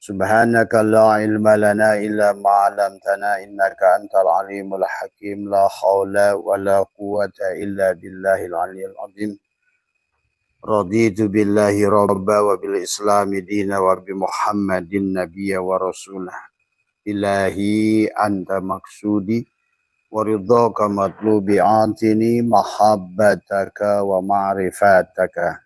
Subhanaka la ilma lana illa ma 'allamtana innaka antal alimul hakim la haula wala quwwata illa billahil aliyyil azim. Raditu billahi rabba wa bil islami dina wa bi Muhammadin nabiyya wa rasulah. Ilahi anta maksudi wa ridhaka matlubi atini mahabbataka wa ma'rifataka.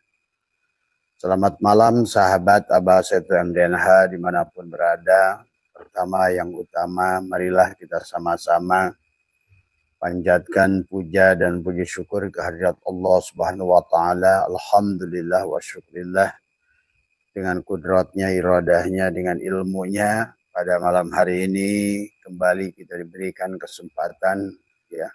Selamat malam sahabat Abah Setu MDNH dimanapun berada. Pertama yang utama, marilah kita sama-sama panjatkan puja dan puji syukur kehadirat Allah Subhanahu wa Ta'ala. Alhamdulillah wa syukrillah. Dengan kudratnya, iradahnya, dengan ilmunya, pada malam hari ini kembali kita diberikan kesempatan, ya,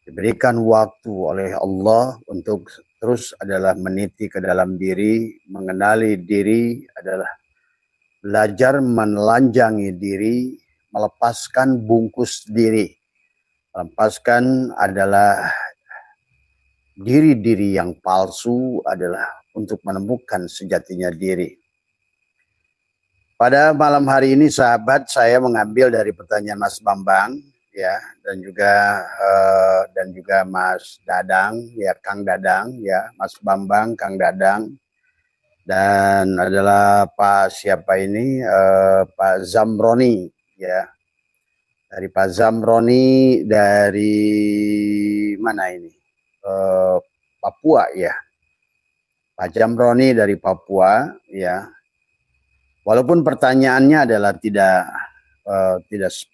diberikan waktu oleh Allah untuk terus adalah meniti ke dalam diri, mengenali diri, adalah belajar menelanjangi diri, melepaskan bungkus diri. Melepaskan adalah diri-diri yang palsu, adalah untuk menemukan sejatinya diri. Pada malam hari ini sahabat, saya mengambil dari pertanyaan Mas Bambang, ya, dan juga Mas Dadang, ya, Kang Dadang, ya, Mas Bambang, Kang Dadang, dan adalah Pak siapa ini, Pak Zamroni, ya, dari Pak Zamroni dari mana ini, Papua, ya, Pak Zamroni dari Papua, ya. Walaupun pertanyaannya adalah tidak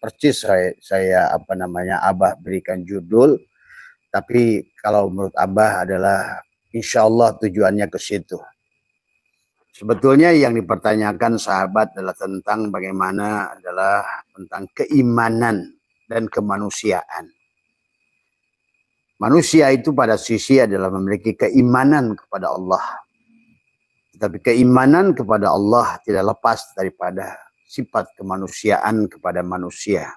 persis saya Abah berikan judul, tapi kalau menurut Abah adalah insya Allah tujuannya ke situ. Sebetulnya yang dipertanyakan sahabat adalah tentang bagaimana adalah tentang keimanan dan kemanusiaan. Manusia itu pada sisi adalah memiliki keimanan kepada Allah. Tetapi keimanan kepada Allah tidak lepas daripada sifat kemanusiaan kepada manusia.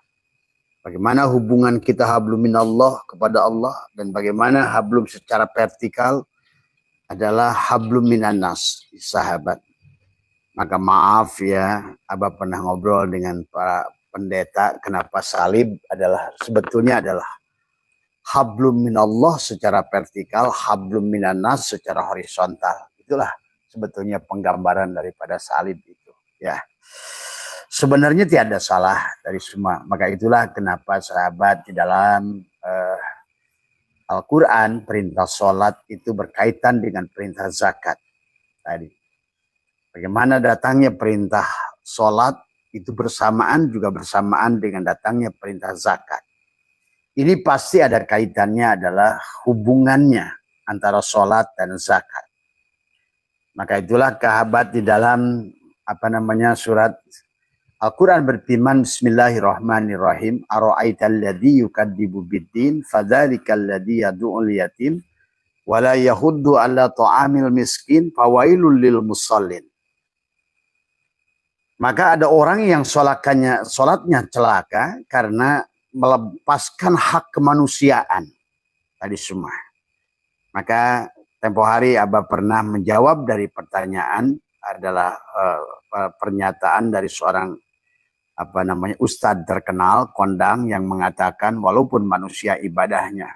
Bagaimana hubungan kita hablum minallah kepada Allah, dan bagaimana hablum secara vertikal adalah hablum minannas, sahabat. Maka maaf ya, Abah pernah ngobrol dengan para pendeta kenapa salib adalah sebetulnya adalah hablum minallah secara vertikal, hablum minannas secara horizontal. Itulah sebetulnya penggambaran daripada salib itu, ya. Sebenarnya tiada salah dari semua. Maka itulah kenapa sahabat di dalam Al-Quran perintah sholat itu berkaitan dengan perintah zakat tadi. Bagaimana datangnya perintah sholat itu bersamaan dengan datangnya perintah zakat. Ini pasti ada kaitannya adalah hubungannya antara sholat dan zakat. Maka itulah sahabat di dalam surat Al-Quran berfirman Bismillahirrahmanirrahim. Ara'aital ladzi yukadzibu biddin fadzalikal ladzi yad'ul yatim wa la yahuddu 'ala ta'amil miskin fawailul lil musallin. Maka ada orang yang sholatnya celaka karena melepaskan hak kemanusiaan tadi semua. Maka tempo hari Abah pernah menjawab dari pertanyaan adalah pernyataan dari seorang ustadz terkenal kondang yang mengatakan walaupun manusia ibadahnya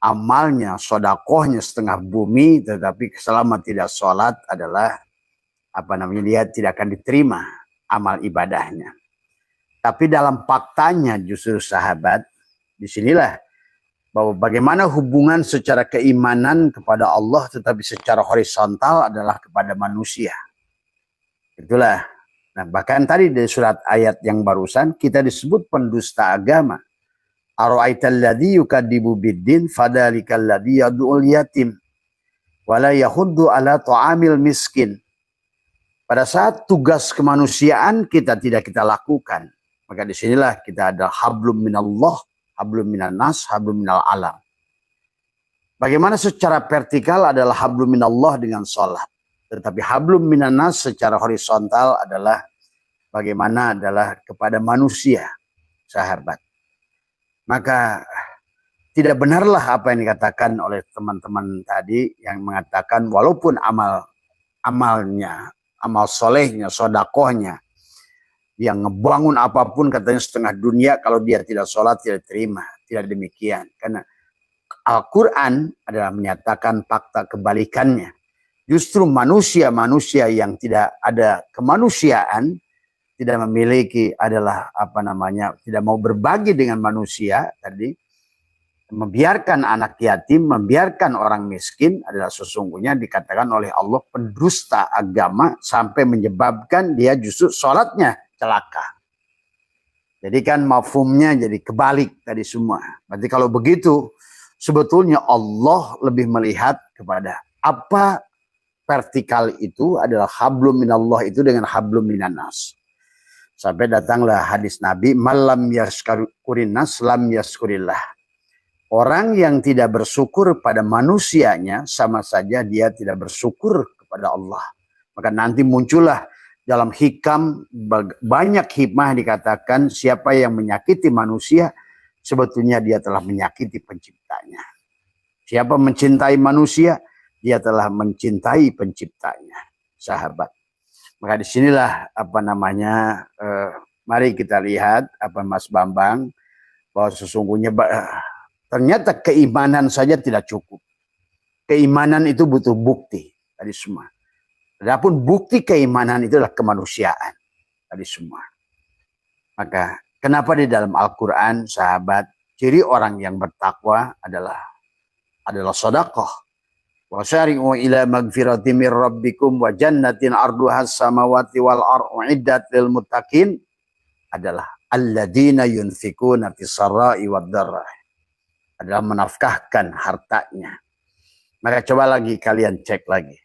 amalnya sodakohnya setengah bumi, tetapi selama tidak sholat adalah dia tidak akan diterima amal ibadahnya. Tapi dalam faktanya justru sahabat, disinilah bahwa bagaimana hubungan secara keimanan kepada Allah tetapi secara horizontal adalah kepada manusia. Itulah. Nah, bahkan tadi dari surat ayat yang barusan kita disebut pendusta agama. Ara'aital ladzi yukadzibu biddin fadzalikal ladzi yad'ul yatim wa la yahuddu 'ala ta'amil miskin. Pada saat tugas kemanusiaan kita tidak kita lakukan, maka disinilah kita ada hablum minallah, hablum minannas, hablum minal alam. Bagaimana secara vertikal adalah hablum minallah dengan sholat. Tetapi hablum minannas secara horizontal adalah bagaimana adalah kepada manusia, sahabat. Maka tidak benarlah apa yang dikatakan oleh teman-teman tadi yang mengatakan walaupun amalnya amal solehnya, sodakohnya. Yang ngebangun apapun katanya setengah dunia, kalau dia tidak sholat tidak terima. Tidak demikian. Karena Al-Quran adalah menyatakan fakta kebalikannya. Justru manusia-manusia yang tidak ada kemanusiaan, tidak memiliki adalah tidak mau berbagi dengan manusia tadi, membiarkan anak yatim, membiarkan orang miskin adalah sesungguhnya dikatakan oleh Allah pendusta agama sampai menyebabkan dia justru sholatnya celaka. Jadi kan mafhumnya jadi kebalik tadi semua. Berarti kalau begitu sebetulnya Allah lebih melihat kepada apa vertikal itu adalah hablum minallah itu dengan hablum minannas. Sampai datanglah hadis Nabi, malam yaskurin nas lam yaskurillah. Orang yang tidak bersyukur pada manusianya sama saja dia tidak bersyukur kepada Allah. Maka nanti muncullah dalam hikam banyak hikmah dikatakan siapa yang menyakiti manusia sebetulnya dia telah menyakiti penciptanya. Siapa mencintai manusia dia telah mencintai penciptanya, sahabat. Maka disinilah mari kita lihat Mas Bambang bahwa sesungguhnya ternyata keimanan saja tidak cukup. Keimanan itu butuh bukti tadi semua. Adapun bukti keimanan itu adalah kemanusiaan tadi semua. Maka kenapa di dalam Al-Quran sahabat ciri orang yang bertakwa adalah sedekah. Wasari'u ila magfirati mir rabbikum wa jannatin arduha samawati wal ardu iddat lil muttaqin adalah alladzina yunfikuna fis sarai wad dharra. Adalah menafkahkan hartanya. Maka coba lagi kalian cek lagi.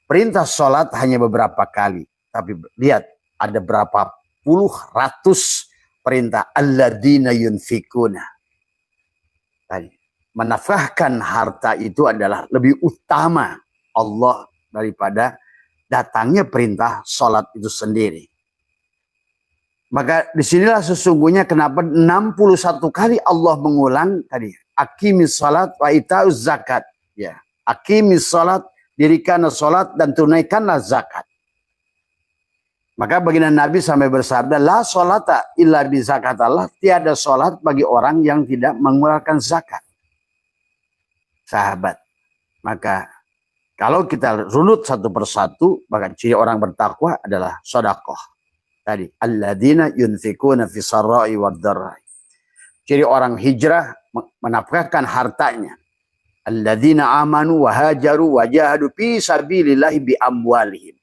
Perintah sholat hanya beberapa kali. Tapi lihat ada berapa puluh ratus perintah alladzina yunfikuna. Tadi. Menafkahkan harta itu adalah lebih utama Allah daripada datangnya perintah sholat itu sendiri. Maka disinilah sesungguhnya kenapa 61 kali Allah mengulang tadi. Aqimis salat wa itauz zakat. Ya. Aqimis salat, dirikanlah salat dan tunaikanlah zakat. Maka baginda Nabi sampai bersabda, la sholata illa bi zakat Allah. Tiada salat bagi orang yang tidak mengeluarkan zakat. Sahabat. Maka kalau kita runut satu persatu, maka ciri orang bertakwa adalah sedekah. Tadi alladzina yunfikuna fis sarai wad dharra. Ciri orang hijrah menafkahkan hartanya. Alladzina amanu wa hajaru wa jahadu fi sabilillahi bi amwalihim.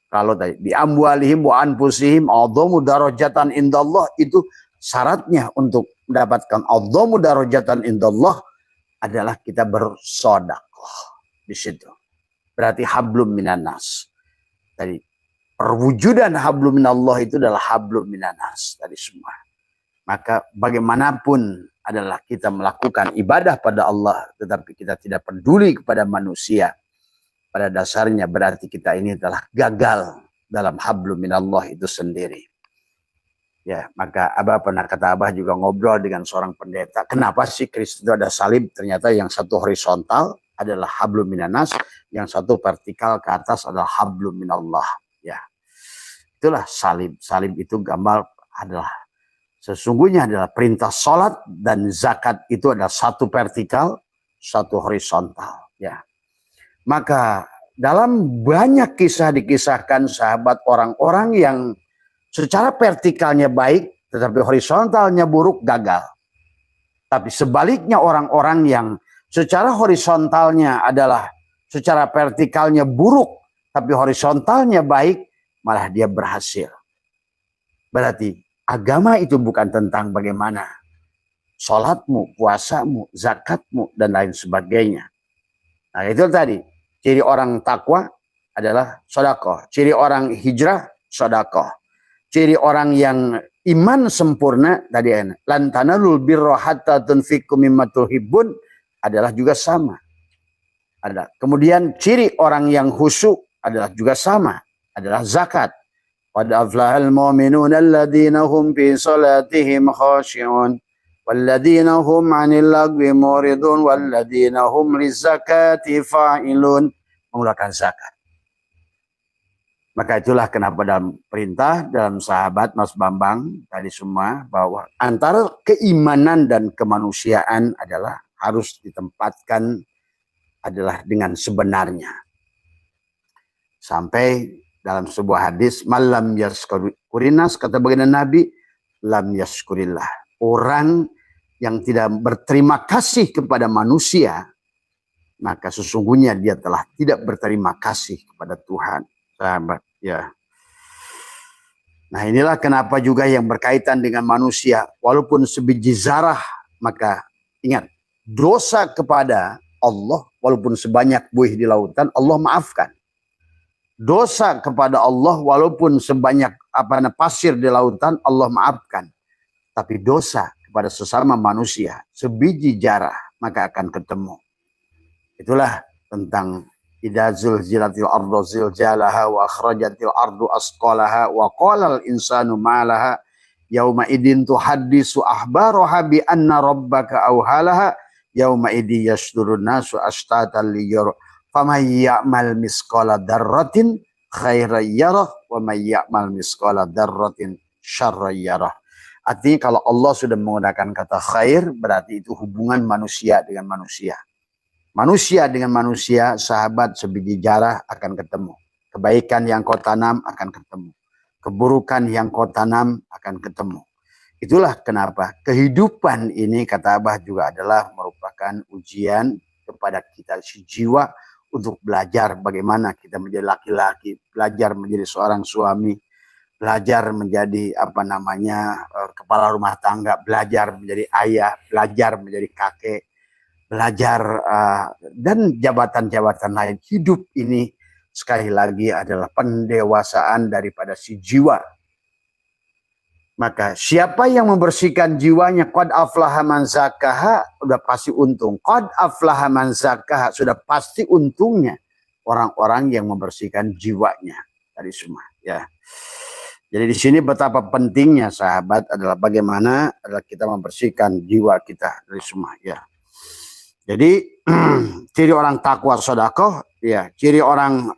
Kalau tadi bi amwalihim wa anfusihim a'dhamu darajatan indallah, itu syaratnya untuk mendapatkan a'dhamu darajatan indallah adalah kita bersedekah di situ. Berarti hablum minannas. Tadi perwujudan hablum minallah itu adalah hablum minannas tadi semua. Maka bagaimanapun adalah kita melakukan ibadah pada Allah tetapi kita tidak peduli kepada manusia. Pada dasarnya berarti kita ini telah gagal dalam hablum minallah itu sendiri. Ya, maka Abah pernah kata Abah juga ngobrol dengan seorang pendeta. Kenapa sih Kristus itu ada salib? Ternyata yang satu horizontal adalah hablum minannas, yang satu vertikal ke atas adalah hablum minallah. Ya, itulah salib. Salib itu gambar adalah sesungguhnya adalah perintah sholat dan zakat itu adalah satu vertikal, satu horizontal. Ya, maka dalam banyak kisah dikisahkan sahabat orang-orang yang secara vertikalnya baik, tetapi horizontalnya buruk, gagal. Tapi sebaliknya orang-orang yang secara horizontalnya adalah secara vertikalnya buruk, tapi horizontalnya baik, malah dia berhasil. Berarti agama itu bukan tentang bagaimana sholatmu, puasamu, zakatmu, dan lain sebagainya. Nah itu tadi, ciri orang takwa adalah sedekah. Ciri orang hijrah, sedekah. Ciri orang yang iman sempurna tadi lan tanalul birra hatta tunfiqu mimma tuhibbun adalah juga sama. Ada. Kemudian ciri orang yang khusyuk adalah juga sama, adalah zakat. Qad aflahal mu'minuna alladzina hum fi salatihim khashi'un walladzina hum 'anil lagwi muridun walladzina hum lizakati fa'ilun. Mengeluarkan zakat. Maka itulah kenapa dalam perintah, dalam sahabat Mas Bambang tadi semua, bahwa antara keimanan dan kemanusiaan adalah harus ditempatkan adalah dengan sebenarnya. Sampai dalam sebuah hadis, malam yaskurinas, kata baginda Nabi, lam yaskurillah. Orang yang tidak berterima kasih kepada manusia, maka sesungguhnya dia telah tidak berterima kasih kepada Tuhan. Sahabat, ya. Nah, inilah kenapa juga yang berkaitan dengan manusia, walaupun sebiji zarah, maka ingat, dosa kepada Allah, walaupun sebanyak buih di lautan, Allah maafkan. Dosa kepada Allah, walaupun sebanyak pasir di lautan, Allah maafkan. Tapi dosa kepada sesama manusia, sebiji zarah, maka akan ketemu. Itulah tentang idza zulzilatil ardu zilzalaha wa akhrajatil ardu asqalaha wa qalal insanu ma laha yauma idin tuhaddisu akhbaraha bi anna rabbaka awhalaha yauma idin yasdurun nasu ashtatan liyur faman ya'mal misqala dzarratin khairan yarah wa may ya'mal misqala dzarratin syarran yarah. Artinya kalau Allah sudah menggunakan kata khair, berarti itu hubungan manusia dengan manusia. Manusia dengan manusia, sahabat sebiji jarah akan ketemu. Kebaikan yang kau tanam akan ketemu. Keburukan yang kau tanam akan ketemu. Itulah kenapa kehidupan ini, kata Abah, juga adalah merupakan ujian kepada kita si jiwa untuk belajar bagaimana kita menjadi laki-laki, belajar menjadi seorang suami, belajar menjadi kepala rumah tangga, belajar menjadi ayah, belajar menjadi kakek, belajar dan jabatan-jabatan lain. Hidup ini sekali lagi adalah pendewasaan daripada si jiwa. Maka siapa yang membersihkan jiwanya, qad aflaha man zakaha, sudah pasti untung. Qad aflaha man zakaha, sudah pasti untungnya orang-orang yang membersihkan jiwanya dari semua, ya. Jadi di sini betapa pentingnya, sahabat, adalah bagaimana adalah kita membersihkan jiwa kita dari semua, ya. Jadi ciri orang takwa sedekah, ya, ciri orang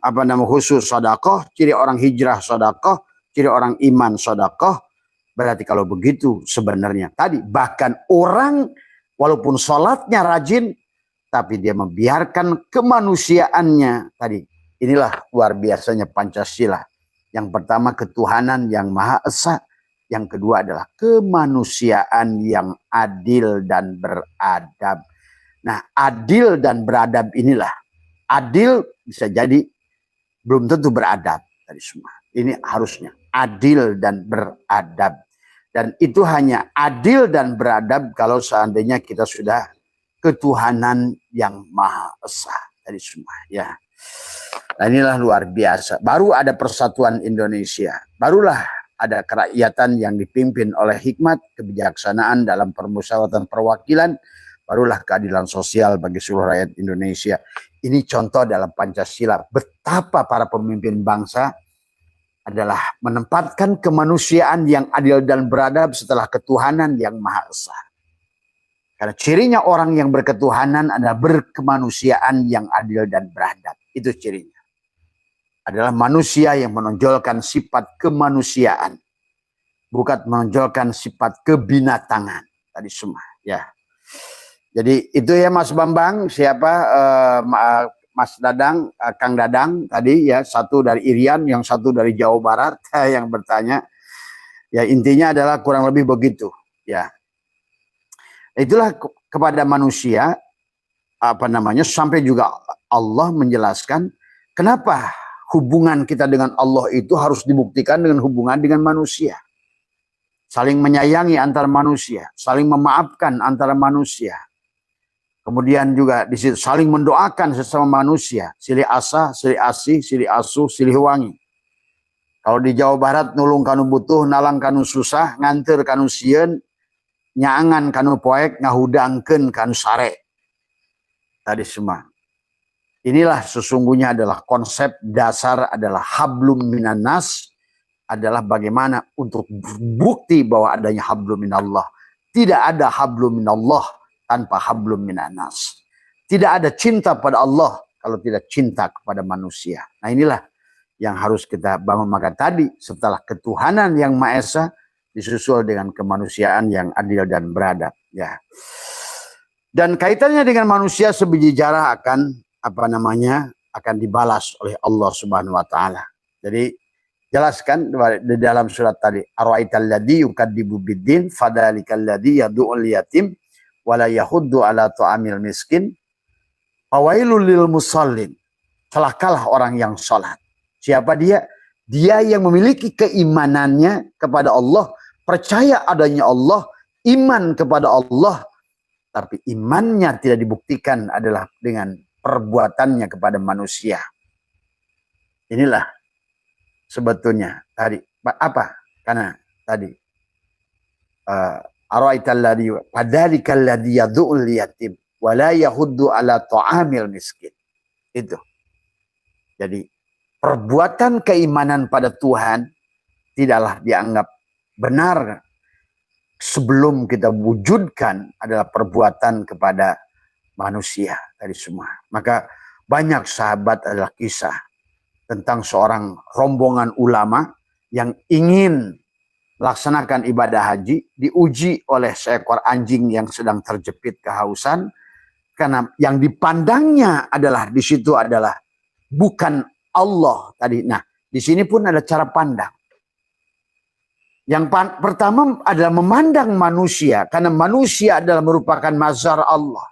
khusus sedekah, ciri orang hijrah sedekah, ciri orang iman sedekah. Berarti kalau begitu sebenarnya tadi bahkan orang walaupun sholatnya rajin, tapi dia membiarkan kemanusiaannya tadi. Inilah luar biasanya Pancasila. Yang pertama ketuhanan yang Maha Esa, yang kedua adalah kemanusiaan yang adil dan beradab. Nah, adil dan beradab inilah. Adil bisa jadi belum tentu beradab tadi semua. Ini harusnya adil dan beradab. Dan itu hanya adil dan beradab kalau seandainya kita sudah ketuhanan yang Maha Esa tadi semua, ya. Nah, inilah luar biasa. Baru ada persatuan Indonesia. Barulah ada kerakyatan yang dipimpin oleh hikmat, kebijaksanaan dalam permusyawaratan perwakilan. Barulah keadilan sosial bagi seluruh rakyat Indonesia. Ini contoh dalam Pancasila. Betapa para pemimpin bangsa adalah menempatkan kemanusiaan yang adil dan beradab setelah ketuhanan yang Maha Esa. Karena cirinya orang yang berketuhanan adalah berkemanusiaan yang adil dan beradab. Itu cirinya. Adalah manusia yang menonjolkan sifat kemanusiaan. Bukan menonjolkan sifat kebinatangan. Tadi semua, ya. Jadi itu ya Mas Bambang, Mas Dadang, Kang Dadang tadi, ya, satu dari Irian, yang satu dari Jawa Barat yang bertanya. Ya, intinya adalah kurang lebih begitu, ya. Itulah kepada manusia sampai juga Allah menjelaskan kenapa hubungan kita dengan Allah itu harus dibuktikan dengan hubungan dengan manusia. Saling menyayangi antara manusia, saling memaafkan antara manusia. Kemudian juga di situ saling mendoakan sesama manusia, silih asa, silih asih, silih asuh, silih wangi. Kalau di Jawa Barat nulung kanu butuh, nalang kanu susah, nganter kanu sieun, nyaangan kanu poek, ngahudangkeun kanu sare. Tadi semua. Inilah sesungguhnya adalah konsep dasar adalah hablum minan nas, adalah bagaimana untuk bukti bahwa adanya hablum minallah. Tidak ada hablum minallah tanpa hablum minan nas. Tidak ada cinta pada Allah kalau tidak cinta kepada manusia. Nah, inilah yang harus kita bangun. Maka tadi setelah ketuhanan yang Maha Esa disusul dengan kemanusiaan yang adil dan beradab. Ya. Dan kaitannya dengan manusia sebiji jarah akan akan dibalas oleh Allah Subhanahu wa taala. Jadi jelaskan di dalam surat tadi, ara'aital ladzi yukadzibu biddin fadzalikal ladzi yad'ul yatim wala yahuddu ala ta'amil miskin fawailul lil musallin. Celakalah orang yang salat. Siapa dia? Dia yang memiliki keimanannya kepada Allah, percaya adanya Allah, iman kepada Allah, tapi imannya tidak dibuktikan adalah dengan perbuatannya kepada manusia. Inilah sebetulnya tadi apa? Karena tadi ara'aital ladzi fadzalikal ladzi yad'ul yatim wa la yahuddu ala ta'amil miskin. Itu. Jadi perbuatan keimanan pada Tuhan tidaklah dianggap benar sebelum kita wujudkan adalah perbuatan kepada manusia dari semua. Maka banyak sahabat adalah kisah tentang seorang rombongan ulama yang ingin laksanakan ibadah haji, diuji oleh seekor anjing yang sedang terjepit kehausan, karena yang dipandangnya adalah di situ adalah bukan Allah tadi. Nah, di sini pun ada cara pandang. Yang pertama adalah memandang manusia, karena manusia adalah merupakan mazhar Allah,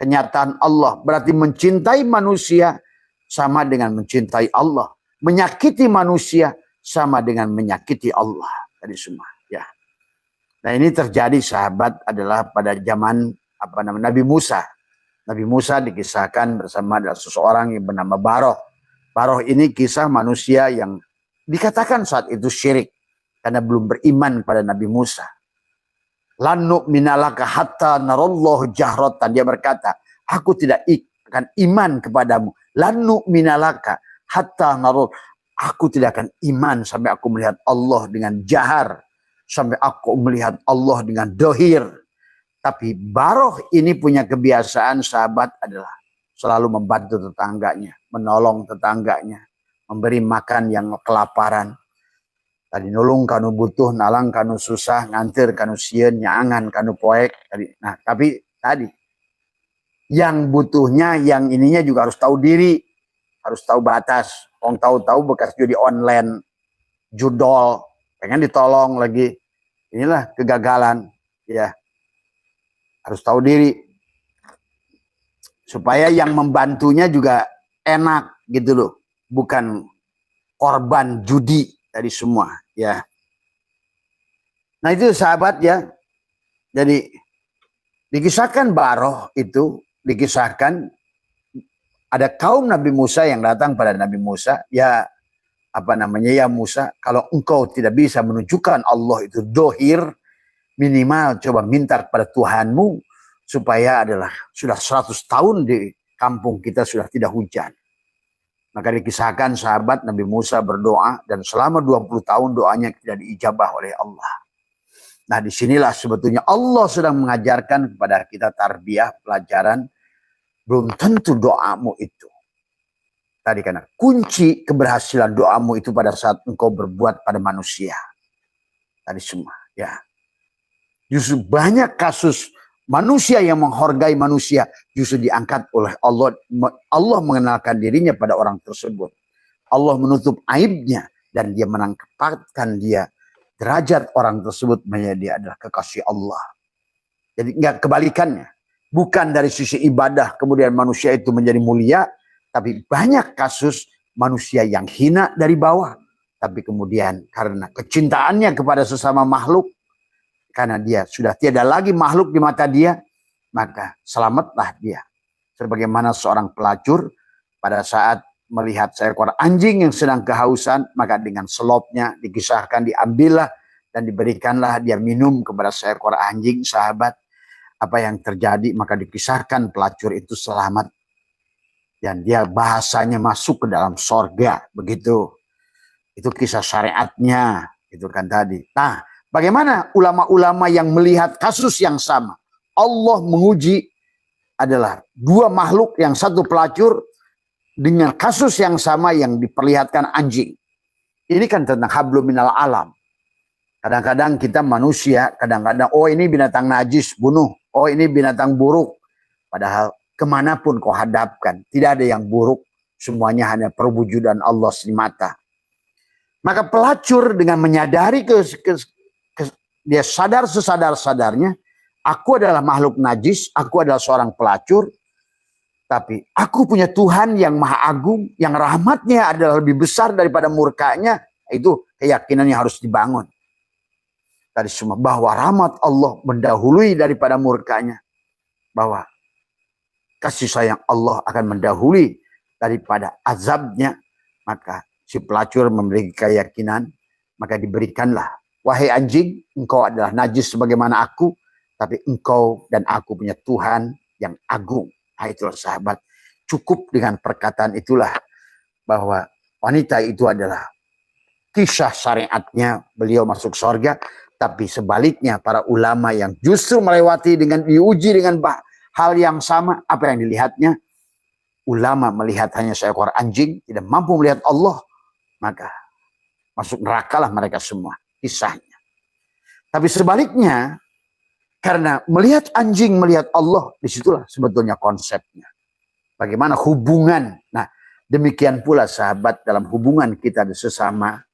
kenyataan Allah. Berarti mencintai manusia sama dengan mencintai Allah, menyakiti manusia sama dengan menyakiti Allah. Tadi semua, ya. Nah, ini terjadi sahabat adalah pada zaman Nabi Musa. Nabi Musa dikisahkan bersama ada seseorang yang bernama Baroh. Baroh ini kisah manusia yang dikatakan saat itu syirik karena belum beriman pada Nabi Musa. Lan nu'mina laka hatta narallahu jahratan. Dia berkata, aku tidak akan iman kepadamu. Lan nu'mina laka hatta narallahu. Aku tidak akan iman sampai aku melihat Allah dengan jahar, sampai aku melihat Allah dengan dohir. Tapi Baroh ini punya kebiasaan sahabat adalah selalu membantu tetangganya, menolong tetangganya, memberi makan yang kelaparan. Tadi nulung kanu butuh, nalang kanu susah, ngantir kanu sieun, nyaangan kanu poek. Nah, tapi tadi yang butuhnya, yang ininya juga harus tahu diri, harus tahu batas. Orang tahu-tahu bekas judi online, judol, pengen ditolong lagi. Inilah kegagalan, ya. Harus tahu diri. Supaya yang membantunya juga enak gitu loh. Bukan korban judi dari semua, ya. Nah, itu sahabat, ya. Jadi dikisahkan Baroh itu, dikisahkan ada kaum Nabi Musa yang datang pada Nabi Musa, ya Musa, kalau engkau tidak bisa menunjukkan Allah itu dohir, minimal coba minta kepada Tuhanmu supaya adalah sudah 100 tahun di kampung kita sudah tidak hujan. Maka dikisahkan sahabat Nabi Musa berdoa dan selama 20 tahun doanya tidak diijabah oleh Allah. Nah, disinilah sebetulnya Allah sedang mengajarkan kepada kita tarbiyah, pelajaran. Belum tentu doamu itu. Tadi karena kunci keberhasilan doamu itu pada saat engkau berbuat pada manusia. Tadi semua, ya. Justru banyak kasus manusia yang menghargai manusia justru diangkat oleh Allah. Allah mengenalkan dirinya pada orang tersebut. Allah menutup aibnya dan dia menangkapkan dia derajat orang tersebut menjadi dia adalah kekasih Allah. Jadi enggak kebalikannya. Bukan dari sisi ibadah kemudian manusia itu menjadi mulia, tapi banyak kasus manusia yang hina dari bawah. Tapi kemudian karena kecintaannya kepada sesama makhluk, karena dia sudah tiada lagi makhluk di mata dia, maka selamatlah dia. Sebagaimana seorang pelacur pada saat melihat seekor anjing yang sedang kehausan, maka dengan selopnya dikisahkan diambillah dan diberikanlah dia minum kepada seekor anjing. Sahabat, apa yang terjadi? Maka dikisahkan pelacur itu selamat dan dia bahasanya masuk ke dalam sorga, begitu. Itu kisah syariatnya, itu kan tadi. Nah, bagaimana ulama-ulama yang melihat kasus yang sama? Allah menguji adalah dua makhluk, yang satu pelacur, dengan kasus yang sama yang diperlihatkan anjing. Ini kan tentang hablum minal alam. Kadang-kadang kita manusia, kadang-kadang oh ini binatang najis, bunuh. Oh ini binatang buruk. Padahal kemanapun kau hadapkan, tidak ada yang buruk. Semuanya hanya perwujudan Allah semata. Maka pelacur dengan menyadari dia sadar sesadar-sadarnya, aku adalah makhluk najis, aku adalah seorang pelacur, tapi aku punya Tuhan yang maha agung, yang rahmatnya adalah lebih besar daripada murkanya. Itu keyakinan yang harus dibangun. Tadi semua bahwa rahmat Allah mendahului daripada murkanya. Bahwa kasih sayang Allah akan mendahului daripada azabnya. Maka si pelacur memiliki keyakinan, maka diberikanlah, wahai anjing, engkau adalah najis sebagaimana aku, tapi engkau dan aku punya Tuhan yang agung. Nah, itulah sahabat, cukup dengan perkataan itulah bahwa wanita itu adalah kisah syariatnya, beliau masuk surga. Tapi sebaliknya para ulama yang justru melewati dengan diuji dengan hal yang sama, apa yang dilihatnya? Ulama melihat hanya seekor anjing, tidak mampu melihat Allah, maka masuk nerakalah mereka semua, kisahnya. Tapi sebaliknya, karena melihat anjing, melihat Allah, disitulah sebetulnya konsepnya. Bagaimana hubungan. Nah, demikian pula sahabat dalam hubungan kita sesama.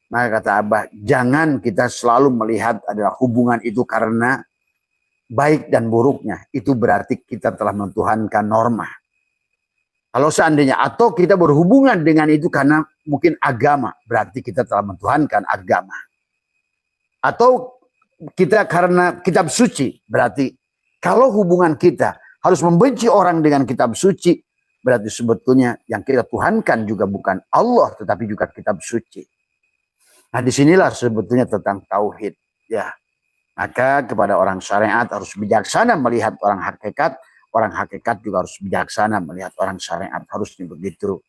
Maka kata Abah, jangan kita selalu melihat adalah hubungan itu karena baik dan buruknya. Itu berarti kita telah mentuhankan norma. Kalau seandainya, atau kita berhubungan dengan itu karena mungkin agama, berarti kita telah mentuhankan agama. Atau kita karena kitab suci, berarti kalau hubungan kita harus membenci orang dengan kitab suci, berarti sebetulnya yang kita tuhankan juga bukan Allah, tetapi juga kitab suci. Nah, disinilah sebetulnya tentang tauhid, ya. Maka kepada orang syariat harus bijaksana melihat orang hakikat juga harus bijaksana melihat orang syariat, harusnya begitu.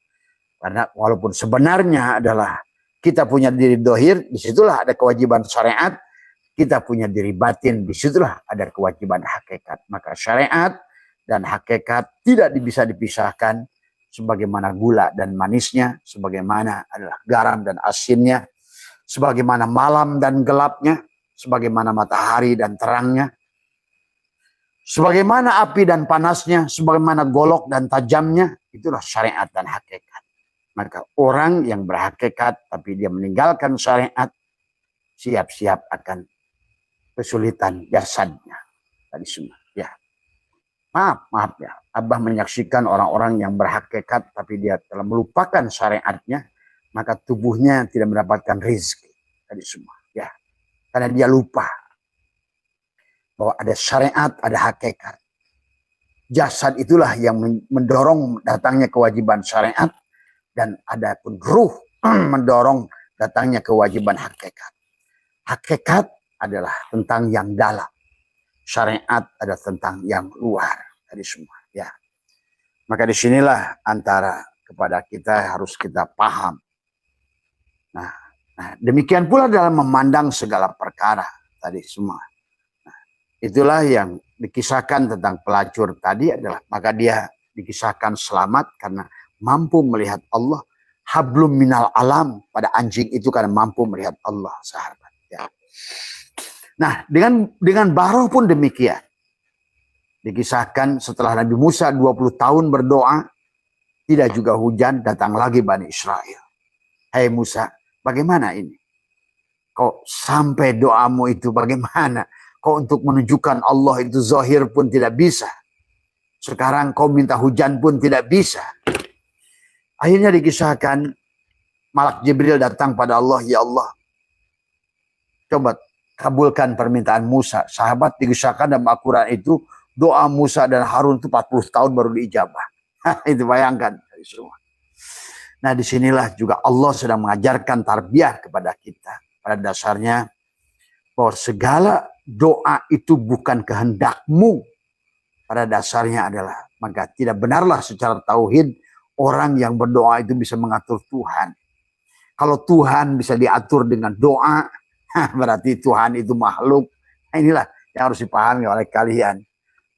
Karena walaupun sebenarnya adalah kita punya diri dohir, disitulah ada kewajiban syariat. Kita punya diri batin, disitulah ada kewajiban hakikat. Maka syariat dan hakikat tidak bisa dipisahkan, sebagaimana gula dan manisnya, sebagaimana adalah garam dan asinnya, sebagaimana malam dan gelapnya, sebagaimana matahari dan terangnya, sebagaimana api dan panasnya, sebagaimana golok dan tajamnya, itulah syariat dan hakikat. Maka orang yang berhakikat tapi dia meninggalkan syariat, siap-siap akan kesulitan jasadnya. Tadi semua, ya. Maaf ya, Abah menyaksikan orang-orang yang berhakikat tapi dia telah melupakan syariatnya, maka tubuhnya tidak mendapatkan rezeki. Tadi semua, ya. Karena dia lupa bahwa ada syariat, ada hakikat. Jasad itulah yang mendorong datangnya kewajiban syariat, dan ada pun ruh mendorong datangnya kewajiban hakikat. Hakikat adalah tentang yang dalam. Syariat adalah tentang yang luar. Tadi semua, ya. Maka disinilah antara kepada kita harus kita paham. Nah, demikian pula dalam memandang segala perkara tadi semua. Nah, itulah yang dikisahkan tentang pelacur tadi adalah, maka dia dikisahkan selamat karena mampu melihat Allah. Hablum minal alam, pada anjing itu karena mampu melihat Allah, sahabat. Ya. Nah, dengan Baroh pun demikian. Dikisahkan setelah Nabi Musa 20 tahun berdoa, tidak juga hujan, datang lagi Bani Israel. Hai Musa, bagaimana ini? Kok sampai doamu itu bagaimana? Kok untuk menunjukkan Allah itu zahir pun tidak bisa. Sekarang kau minta hujan pun tidak bisa. Akhirnya dikisahkan, Malak Jibril datang pada Allah, ya Allah, coba kabulkan permintaan Musa. Sahabat, dikisahkan dalam Al-Quran itu, doa Musa dan Harun itu 40 tahun baru diijabah. Itu bayangkan. Nah, disinilah juga Allah sedang mengajarkan tarbiyah kepada kita. Pada dasarnya, bahwa segala doa itu bukan kehendakmu. Pada dasarnya adalah, maka tidak benarlah secara tauhid orang yang berdoa itu bisa mengatur Tuhan. Kalau Tuhan bisa diatur dengan doa, berarti Tuhan itu makhluk. Nah, inilah yang harus dipahami oleh kalian.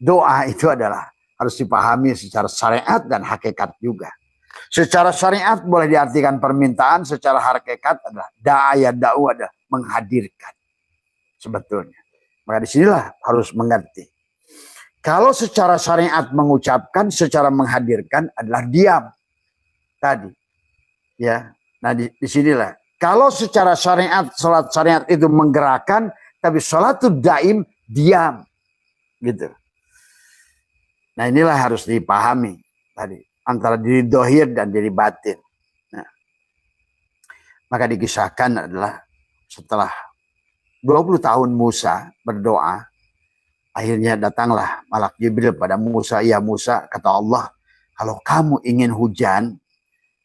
Doa itu adalah harus dipahami secara syariat dan hakikat juga. Secara syariat boleh diartikan permintaan, secara hakikat adalah da'aya da'u adalah menghadirkan sebetulnya. Maka disinilah harus mengerti. Kalau secara syariat mengucapkan, secara menghadirkan adalah diam tadi. Ya, nah disinilah. Kalau secara syariat, sholat syariat itu menggerakkan, tapi sholat itu daim diam, gitu. Nah inilah harus dipahami tadi antara diri dohir dan diri batin. Nah, maka dikisahkan adalah setelah 20 tahun Musa berdoa, akhirnya datanglah malak Jibril pada Musa. Ya Musa, kata Allah, kalau kamu ingin hujan,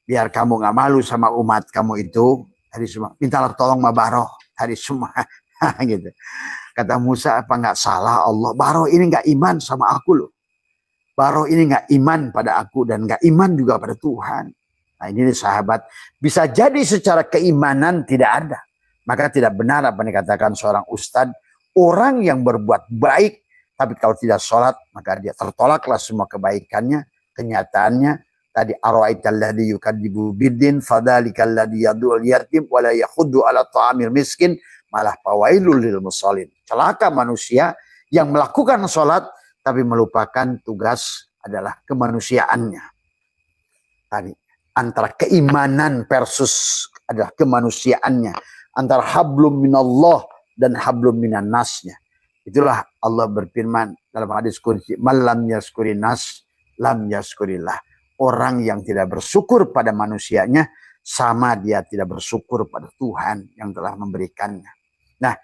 biar kamu gak malu sama umat kamu itu, hari semua mintalah tolong sama Baroh hari semua. Gitu. Kata Musa, apa gak salah Allah? Baroh ini gak iman sama aku loh. Baroh ini gak iman pada aku dan gak iman juga pada Tuhan. Nah ini sahabat, bisa jadi secara keimanan tidak ada. Maka tidak benar apa yang dikatakan seorang ustadz, orang yang berbuat baik, tapi kalau tidak sholat, maka dia tertolaklah semua kebaikannya. Kenyataannya, tadi ara'aital ladzi yukadzibu biddin fadzalikal ladzi yad'ul yatim wa la yakhuddu ala ta'amil miskin malah fawailul lil musallin. Celaka manusia yang melakukan sholat tapi melupakan tugas adalah kemanusiaannya. Tadi antara keimanan versus adalah kemanusiaannya, antara hablum minallah dan hablum minan nasnya. Itulah Allah berfirman dalam hadis qudsi, "Man lam yaskurin nas lam yaskurillah." Orang yang tidak bersyukur pada manusianya sama dia tidak bersyukur pada Tuhan yang telah memberikannya. Nah,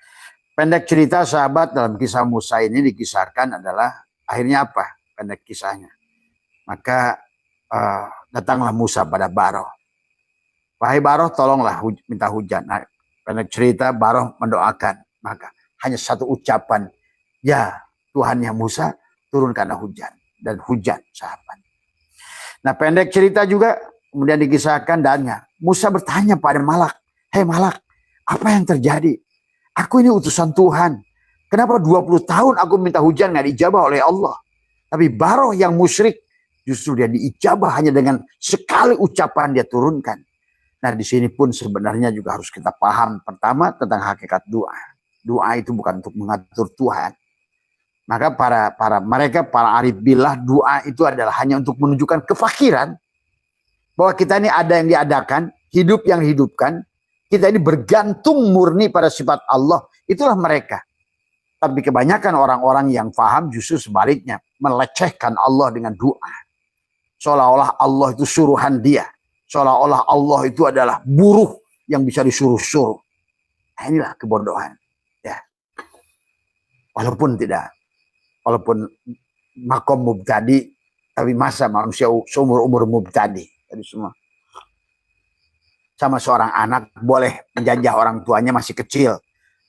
pendek cerita sahabat, dalam kisah Musa ini dikisahkan adalah akhirnya apa? Pendek kisahnya. Maka datanglah Musa pada Baroh. Wahai Baroh, tolonglah minta hujan. Nah, pendek cerita Baroh mendoakan. Maka hanya satu ucapan, ya Tuhannya Musa, turunkanlah hujan. Dan hujan sahabat. Nah pendek cerita juga kemudian dikisahkan dannya. Musa bertanya pada Malak, hei Malak, apa yang terjadi? Aku ini utusan Tuhan. Kenapa 20 tahun aku minta hujan gak diijabah oleh Allah? Tapi Baroh yang musyrik justru dia diijabah hanya dengan sekali ucapan dia turunkan. Nah di sini pun sebenarnya juga harus kita paham. Pertama tentang hakikat doa. Doa itu bukan untuk mengatur Tuhan. Maka para arif billah, doa itu adalah hanya untuk menunjukkan kefakiran. Bahwa kita ini ada yang diadakan, hidup yang dihidupkan. Kita ini bergantung murni pada sifat Allah. Itulah mereka. Tapi kebanyakan orang-orang yang paham justru sebaliknya. Melecehkan Allah dengan doa. Seolah-olah Allah itu suruhan dia. Seolah-olah Allah itu adalah buruh yang bisa disuruh-suruh. Nah, inilah kebodohan. Ya. Walaupun makom mubtadi, tapi masa manusia seumur-umur mubtadi. Jadi semua. Sama seorang anak boleh menjajah orang tuanya masih kecil.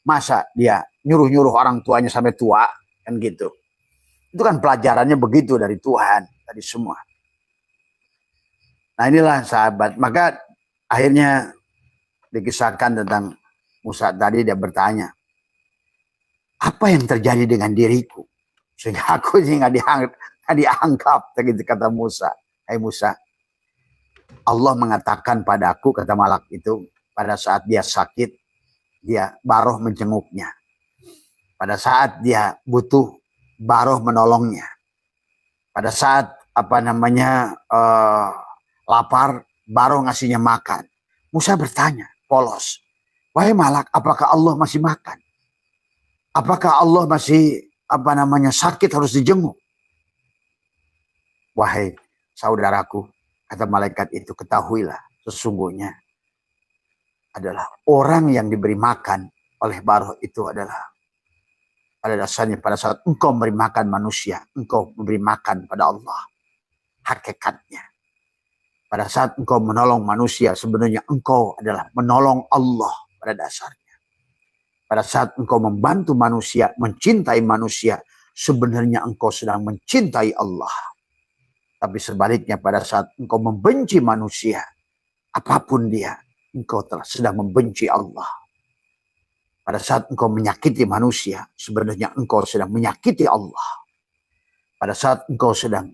Masa dia nyuruh-nyuruh orang tuanya sampai tua, kan gitu. Itu kan pelajarannya begitu dari Tuhan, dari semua. Nah inilah sahabat. Maka akhirnya dikisahkan tentang Musa tadi, dia bertanya, apa yang terjadi dengan diriku? Sehingga aku nggak dianggap, begitu kata Musa. Hai Musa, Allah mengatakan padaku, kata Malak itu, pada saat dia sakit, dia Baroh menjenguknya. Pada saat dia butuh, Baroh menolongnya. Pada saat lapar, Baroh ngasihnya makan. Musa bertanya, polos, wahai Malak, apakah Allah masih makan? Apakah Allah masih sakit harus dijenguk? Wahai saudaraku, kata malaikat itu, ketahuilah sesungguhnya adalah orang yang diberi makan oleh Baroh itu adalah pada dasarnya pada saat engkau memberi makan manusia, engkau memberi makan pada Allah. Hakikatnya pada saat engkau menolong manusia, sebenarnya engkau adalah menolong Allah pada dasarnya. Pada saat engkau membantu manusia, mencintai manusia, sebenarnya engkau sedang mencintai Allah. Tapi sebaliknya pada saat engkau membenci manusia, apapun dia, engkau telah sedang membenci Allah. Pada saat engkau menyakiti manusia, sebenarnya engkau sedang menyakiti Allah. Pada saat engkau sedang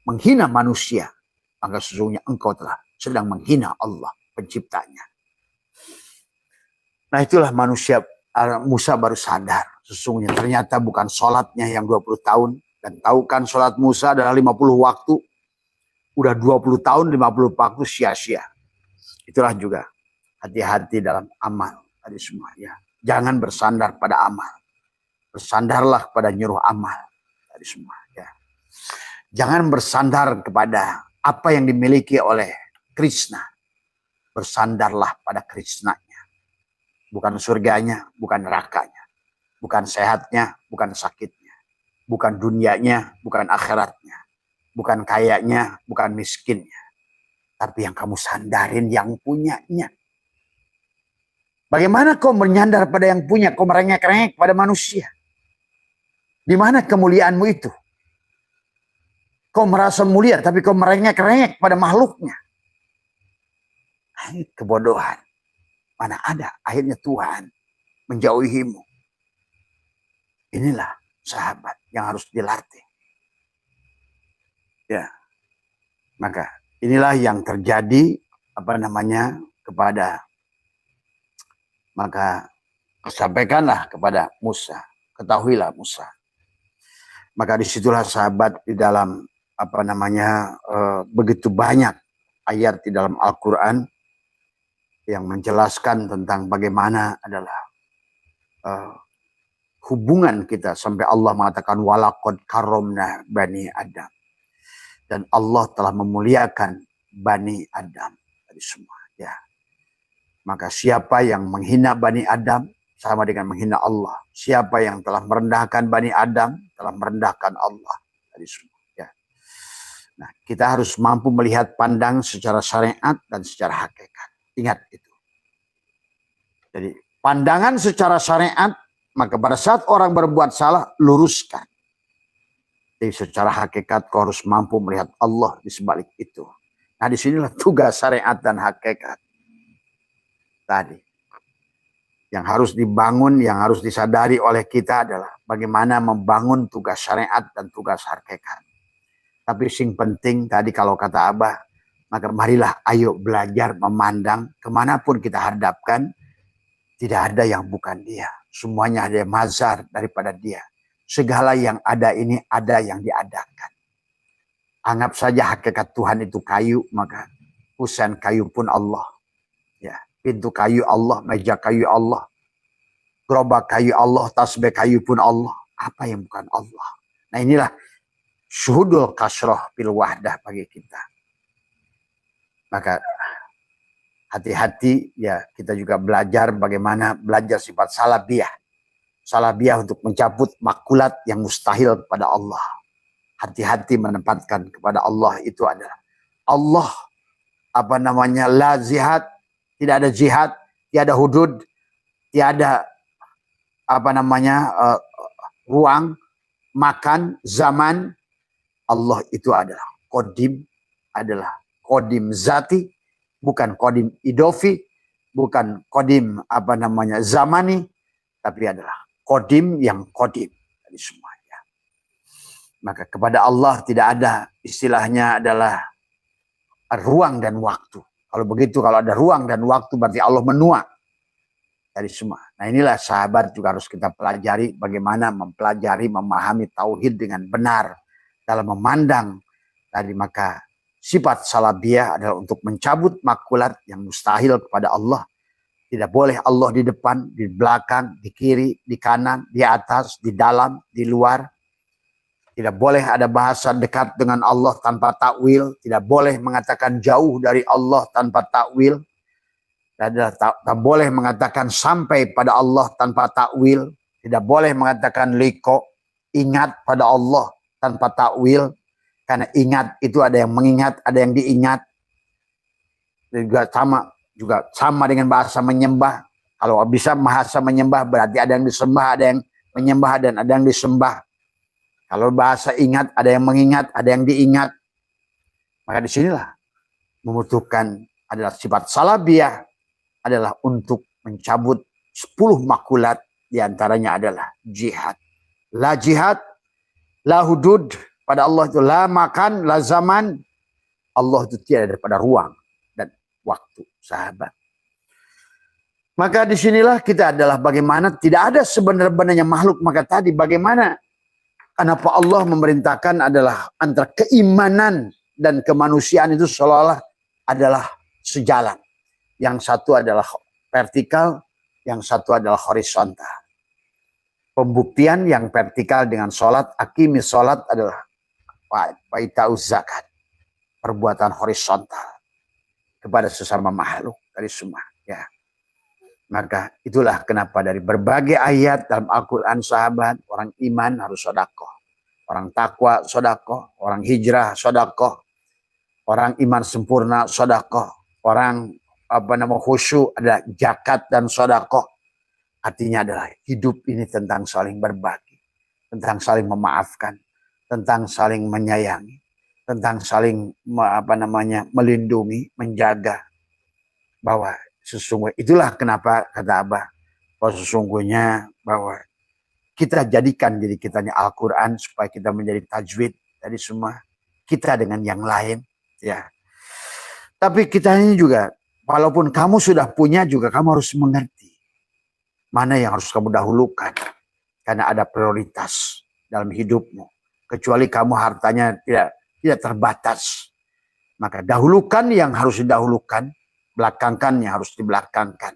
menghina manusia, maka sesungguhnya engkau telah sedang menghina Allah penciptanya. Nah itulah Musa baru sadar. Sesungguhnya ternyata bukan sholatnya yang 20 tahun. Dan tahu kan sholat Musa adalah 50 waktu. Udah 20 tahun 50 waktu sia-sia. Itulah juga hati-hati dalam amal tadi semua ya. Jangan bersandar pada amal. Bersandarlah pada nyuruh amal tadi semua ya. Jangan bersandar kepada apa yang dimiliki oleh Krishna. Bersandarlah pada Krishnanya. Bukan surganya, bukan nerakanya. Bukan sehatnya, bukan sakitnya. Bukan dunianya, bukan akhiratnya. Bukan kayanya, bukan miskinnya. Tapi yang kamu sandarin yang punyanya. Bagaimana kau menyandar pada yang punya, kau merengek-rengek pada manusia? Di mana kemuliaanmu itu? Kau merasa mulia, tapi kau merengek-rengek pada makhluknya. Ini kebodohan. Mana ada, akhirnya Tuhan menjauhimu. Inilah sahabat yang harus dilatih. Ya, maka inilah yang terjadi kepada, maka sampaikanlah kepada Musa, ketahuilah Musa. Maka disitulah sahabat di dalam begitu banyak ayat di dalam Al-Quran yang menjelaskan tentang bagaimana adalah hubungan kita sampai Allah mengatakan walaqad karomna bani Adam. Dan Allah telah memuliakan Bani Adam tadi semua ya. Maka siapa yang menghina Bani Adam sama dengan menghina Allah. Siapa yang telah merendahkan Bani Adam telah merendahkan Allah tadi semua ya. Nah, kita harus mampu melihat pandang secara syariat dan secara hakikat. Ingat itu. Jadi pandangan secara syariat, maka pada saat orang berbuat salah luruskan. Jadi secara hakikat kau harus mampu melihat Allah di sebalik itu. Nah disinilah tugas syariat dan hakikat. Tadi. Yang harus dibangun, yang harus disadari oleh kita adalah bagaimana membangun tugas syariat dan tugas hakikat. Tapi yang penting tadi kalau kata Abah, maka marilah ayo belajar memandang kemanapun kita hadapkan. Tidak ada yang bukan dia. Semuanya ada yang mazhar daripada dia. Segala yang ada ini ada yang diadakan. Anggap saja hakikat Tuhan itu kayu, maka kusen kayu pun Allah. Ya, pintu kayu Allah, meja kayu Allah, gerobak kayu Allah, tasbih kayu pun Allah. Apa yang bukan Allah? Nah inilah syuhudul kasroh bil wahdah bagi kita. Maka hati-hati ya, kita juga belajar bagaimana belajar sifat salabiyah. Salabiyah untuk mencabut makulat yang mustahil kepada Allah. Hati-hati menempatkan kepada Allah itu adalah Allah la jihad, tidak ada jihad, tiada hudud, tiada ruang, makan, zaman. Allah itu adalah kodim zati, bukan kodim idofi, bukan kodim zamani, tapi adalah kodim yang kodim dari semuanya. Maka kepada Allah tidak ada istilahnya adalah ruang dan waktu. Kalau begitu, kalau ada ruang dan waktu berarti Allah menua dari semua. Nah inilah sahabat juga harus kita pelajari bagaimana mempelajari, memahami tauhid dengan benar dalam memandang tadi. Maka sifat salabiyah adalah untuk mencabut makulat yang mustahil kepada Allah. Tidak boleh Allah di depan, di belakang, di kiri, di kanan, di atas, di dalam, di luar. Tidak boleh ada bahasa dekat dengan Allah tanpa takwil. Tidak boleh mengatakan jauh dari Allah tanpa takwil. Tidak boleh mengatakan sampai pada Allah tanpa takwil. Tidak boleh mengatakan liko, ingat pada Allah tanpa takwil. Karena ingat itu ada yang mengingat, ada yang diingat. Juga sama dengan bahasa menyembah. Kalau bisa bahasa menyembah berarti ada yang disembah, ada yang menyembah dan ada yang disembah. Kalau bahasa ingat ada yang mengingat, ada yang diingat. Maka disinilah membutuhkan adalah sifat salabiyah adalah untuk mencabut 10 makulat, diantaranya adalah jihad. La jihad, la hudud, pada Allah itu la makan, la zaman, Allah itu tiada daripada ruang dan waktu, sahabat. Maka disinilah kita adalah bagaimana tidak ada sebenarnya makhluk. Maka tadi bagaimana, kenapa Allah memerintahkan adalah antara keimanan dan kemanusiaan itu seolah-olah adalah sejalan. Yang satu adalah vertikal, yang satu adalah horizontal. Pembuktian yang vertikal dengan sholat, akimis sholat adalah waita'uz zakat. Perbuatan horizontal kepada sesama makhluk dari semua. Ya. Maka itulah kenapa dari berbagai ayat dalam Al-Quran, sahabat, orang iman harus sedekah. Orang takwa sedekah, orang hijrah sedekah, orang iman sempurna sedekah, orang khusyuk adalah zakat dan sedekah. Artinya adalah hidup ini tentang saling berbagi, tentang saling memaafkan, tentang saling menyayangi, tentang saling melindungi, menjaga. Bahwa sesungguhnya itulah kenapa kata Abah, bahwa sesungguhnya bahwa kita jadikan diri kita ini Al-Quran supaya kita menjadi tajwid dari semua kita dengan yang lain. Ya. Tapi kita ini juga, walaupun kamu sudah punya juga kamu harus mengerti mana yang harus kamu dahulukan. Karena ada prioritas dalam hidupmu. Kecuali kamu hartanya tidak terbatas. Maka dahulukan yang harus didahulukan. Belakangkan yang harus dibelakangkan.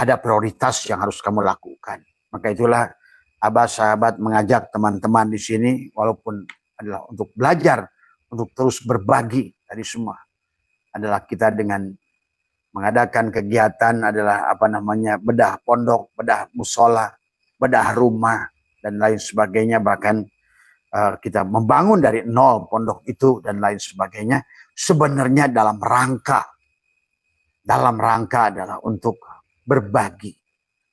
Ada prioritas yang harus kamu lakukan. Maka itulah Abah sahabat mengajak teman-teman di sini. Walaupun adalah untuk belajar. Untuk terus berbagi dari semua. Adalah kita dengan mengadakan kegiatan adalah bedah pondok, bedah musola, bedah rumah dan lain sebagainya. Bahkan kita membangun dari nol pondok itu dan lain sebagainya. Sebenarnya dalam rangka adalah untuk berbagi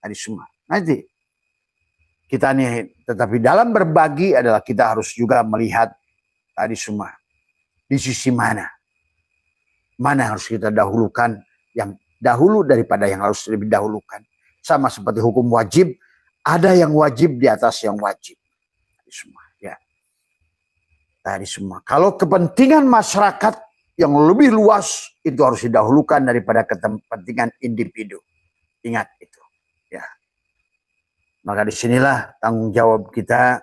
dari semua. Nanti kita nih, tetapi dalam berbagi adalah kita harus juga melihat tadi semua di sisi mana yang harus kita dahulukan. Yang dahulu daripada yang harus lebih dahulukan. Sama seperti hukum wajib, ada yang wajib di atas yang wajib. Tadi semua, ya. Tadi semua. Kalau kepentingan masyarakat yang lebih luas itu harus didahulukan daripada kepentingan individu. Ingat itu, ya. Maka disinilah tanggung jawab kita.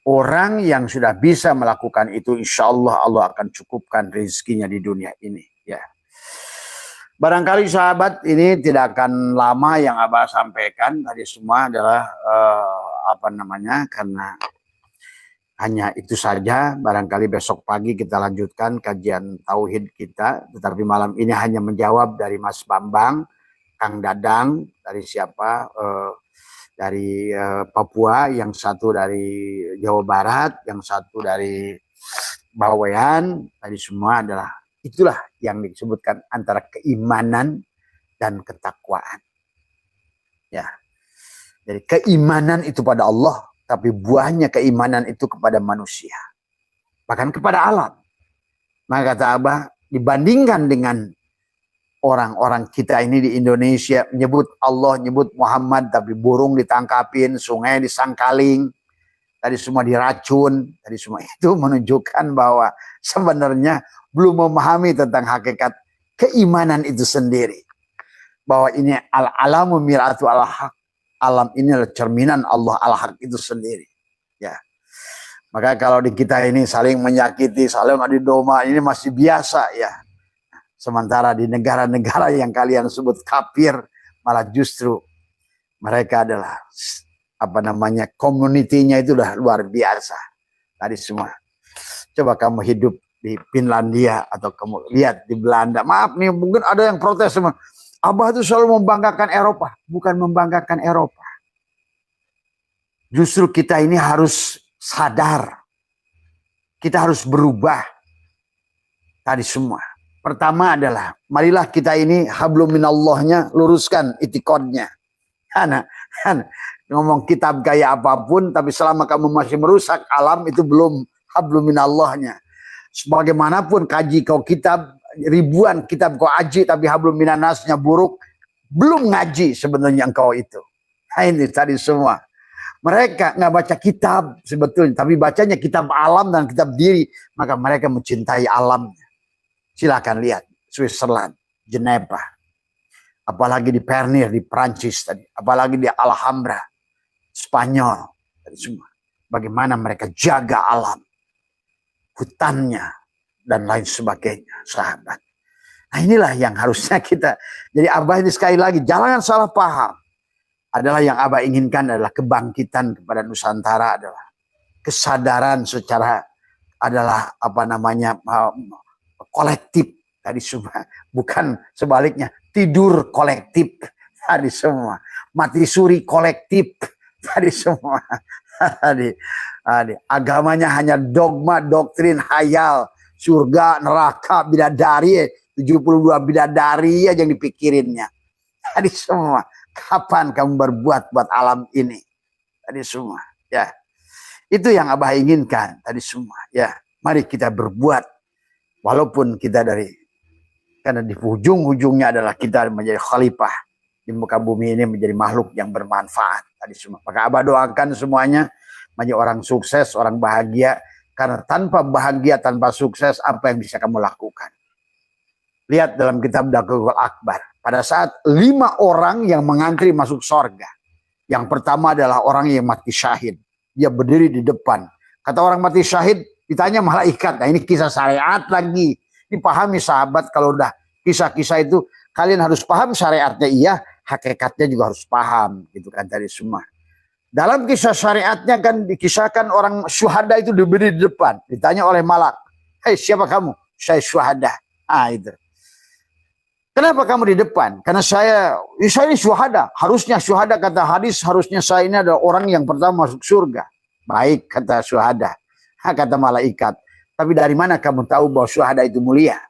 Orang yang sudah bisa melakukan itu, insya Allah Allah akan cukupkan rezekinya di dunia ini, ya. Barangkali sahabat ini tidak akan lama yang Abah sampaikan tadi semua adalah karena hanya itu saja. Barangkali besok pagi kita lanjutkan kajian tauhid kita, tetapi malam ini hanya menjawab dari Mas Bambang, Kang Dadang, dari siapa? Dari Papua, yang satu dari Jawa Barat, yang satu dari Bawean. Tadi semua adalah itulah yang disebutkan antara keimanan dan ketakwaan. Ya. Jadi keimanan itu pada Allah, tapi buahnya keimanan itu kepada manusia. Bahkan kepada alam. Maka kata Abah, dibandingkan dengan orang-orang kita ini di Indonesia, nyebut Allah, nyebut Muhammad, tapi burung ditangkapin, sungai disangkaling, tadi semua diracun, tadi semua itu menunjukkan bahwa sebenarnya belum memahami tentang hakikat keimanan itu sendiri. Bahwa ini al-alamu mir'atu al-haq. Alam ini adalah cerminan Allah al-haq itu sendiri. Ya. Maka kalau di kita ini saling menyakiti, saling adu domba, ini masih biasa ya. Sementara di negara-negara yang kalian sebut kafir, malah justru mereka adalah komunitinya itu udah luar biasa. Tadi semua. Coba kamu hidup di Finlandia atau kamu lihat di Belanda. Maaf nih, mungkin ada yang protes sama Abah itu selalu membanggakan Eropa. Bukan membanggakan Eropa. Justru kita ini harus sadar. Kita harus berubah. Tadi semua. Pertama adalah, marilah kita ini hablum minallahnya, luruskan itikadnya. Ngomong kitab gaya apapun, tapi selama kamu masih merusak alam, itu belum hablum minallahnya. Sebagaimanapun kaji kau kitab, ribuan kitab kau aji, tapi hablum minannasnya buruk, belum ngaji sebenarnya engkau itu. Nah, ini tadi semua. Mereka nggak baca kitab sebetulnya, tapi bacanya kitab alam dan kitab diri. Maka mereka mencintai alamnya. Silakan lihat Switzerland, Geneva, apalagi di Pernir di Prancis tadi, apalagi di Alhambra, Spanyol, dan semua. Bagaimana mereka jaga alam, hutannya, dan lain sebagainya, sahabat. Nah inilah yang harusnya kita. Jadi Abah ini sekali lagi, jangan salah paham. Adalah yang Abah inginkan adalah kebangkitan kepada Nusantara, adalah kesadaran secara adalah apa namanya kolektif tadi semua, bukan sebaliknya tidur kolektif tadi semua, mati suri kolektif tadi semua. Tadi agamanya hanya dogma, doktrin, hayal, surga, neraka, bidadari, 72 bidadari aja yang dipikirinnya. Tadi semua. Kapan kamu berbuat buat alam ini? Tadi semua, ya. Itu yang Abah inginkan tadi semua, ya. Mari kita berbuat, walaupun kita karena di ujung-ujungnya adalah kita menjadi khalifah di muka bumi ini, menjadi makhluk yang bermanfaat tadi semua. Maka Abah doakan semuanya menjadi orang sukses, orang bahagia. Karena tanpa bahagia, tanpa sukses, apa yang bisa kamu lakukan? Lihat dalam kitab Dakwahul Akbar. Pada saat 5 orang yang mengantri masuk sorga. Yang pertama adalah orang yang mati syahid. Dia berdiri di depan. Kata orang mati syahid, ditanya malaikat. Nah ini kisah syariat lagi. Ini pahami sahabat, kalau udah kisah-kisah itu, kalian harus paham syariatnya iya, hakikatnya juga harus paham. Gitu kan tadi semua. Dalam kisah syariatnya kan dikisahkan orang syuhada itu berdiri di depan. Ditanya oleh malak. Hei siapa kamu? Saya syuhada. Ah itu. Kenapa kamu di depan? Karena saya ini syuhada. Harusnya syuhada, kata hadis, harusnya saya ini adalah orang yang pertama masuk surga. Baik, kata syuhada. Kata malaikat. Tapi dari mana kamu tahu bahwa syuhada itu mulia?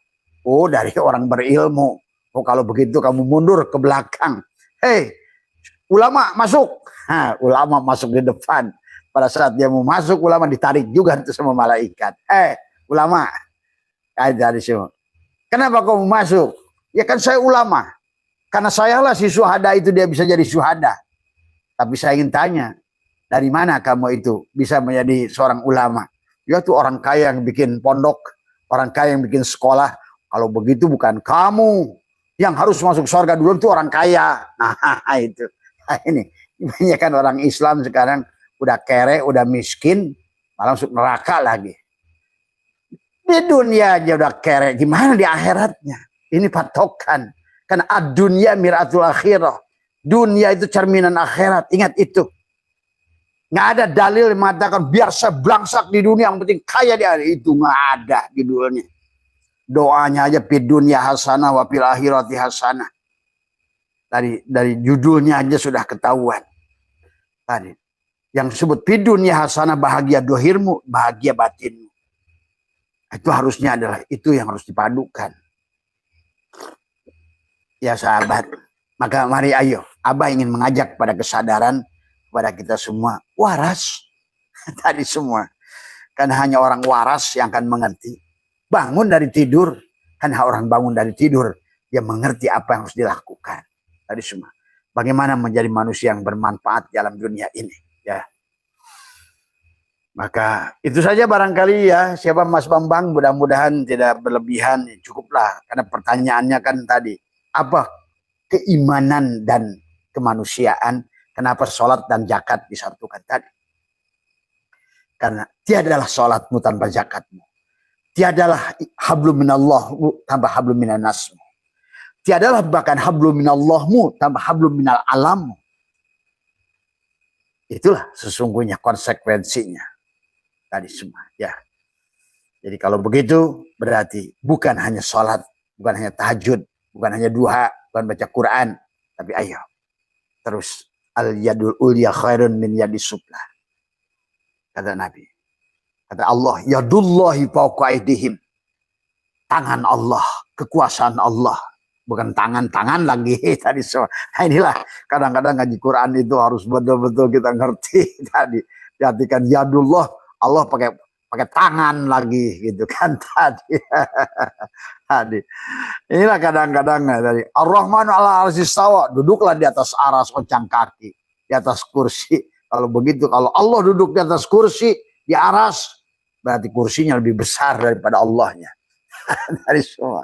Oh, dari orang berilmu. Oh, kalau begitu kamu mundur ke belakang. Hei, ulama masuk. Ulama masuk di depan. Pada saat dia mau masuk, ulama ditarik juga sama malaikat. Ulama. Dari semua. Kenapa kamu masuk? Ya kan saya ulama. Karena sayalah si syuhada itu dia bisa jadi syuhada. Tapi saya ingin tanya, dari mana kamu itu bisa menjadi seorang ulama? Ya itu orang kaya yang bikin pondok, orang kaya yang bikin sekolah. Kalau begitu bukan kamu yang harus masuk surga dulu, itu orang kaya. Nah itu. Nah, ini banyak kan orang Islam sekarang udah kere, udah miskin, malah masuk neraka lagi. Di dunia aja udah kere, gimana di akhiratnya? Ini patokan. Karena ad-dunya miratul akhirah. Dunia itu cerminan akhirat. Ingat itu. Nggak ada dalil yang mengatakan biar saya belangsak di dunia, yang penting kaya di akhirat. Itu nggak ada di dunia. Doanya aja fid dunya hasanah wa fil akhirati hasanah. Dari judulnya aja sudah ketahuan. Tadi. Yang disebut fid dunya hasanah, bahagia dohirmu, bahagia batinmu. Itu harusnya adalah itu yang harus dipadukan. Ya sahabat, maka mari ayo, Abah ingin mengajak pada kesadaran kepada kita semua, waras tadi semua. Karena hanya orang waras yang akan mengerti. Bangun dari tidur, kan orang bangun dari tidur, dia mengerti apa yang harus dilakukan. Tadi semua. Bagaimana menjadi manusia yang bermanfaat dalam dunia ini. Ya. Maka itu saja barangkali ya, siapa Mas Bambang, mudah-mudahan tidak berlebihan, cukuplah. Karena pertanyaannya kan tadi, apa keimanan dan kemanusiaan, kenapa sholat dan zakat disatukan tadi? Karena tiadalah sholatmu tanpa zakatmu, tiadalah hablum minallahu tanpa hablum minannasmu, tiadalah bahkan hablum minallahmu tanpa hablum minal alammu. Itulah sesungguhnya konsekuensinya tadi semua ya. Jadi kalau begitu berarti bukan hanya sholat, bukan hanya tahajud, bukan hanya duha, bukan baca Quran, tapi ayo terus al yadul ulya khairun min yadis sufla. Kata Nabi. Kata Allah, yadullahi fawqa aydihim. Tangan Allah, kekuasaan Allah, bukan tangan-tangan lagi tadi semua. Nah, inilah kadang-kadang ngaji Quran itu harus betul-betul kita ngerti tadi. Diartikan yadullah, Allah pakai tangan lagi gitu kan tadi. Tadi. Inilah kadang-kadang tadi. Ar-Rahman ala arsis istawa, duduklah di atas aras oncang kaki, di atas kursi. Kalau begitu, kalau Allah duduk di atas kursi, di aras, berarti kursinya lebih besar daripada Allahnya. Dari semua.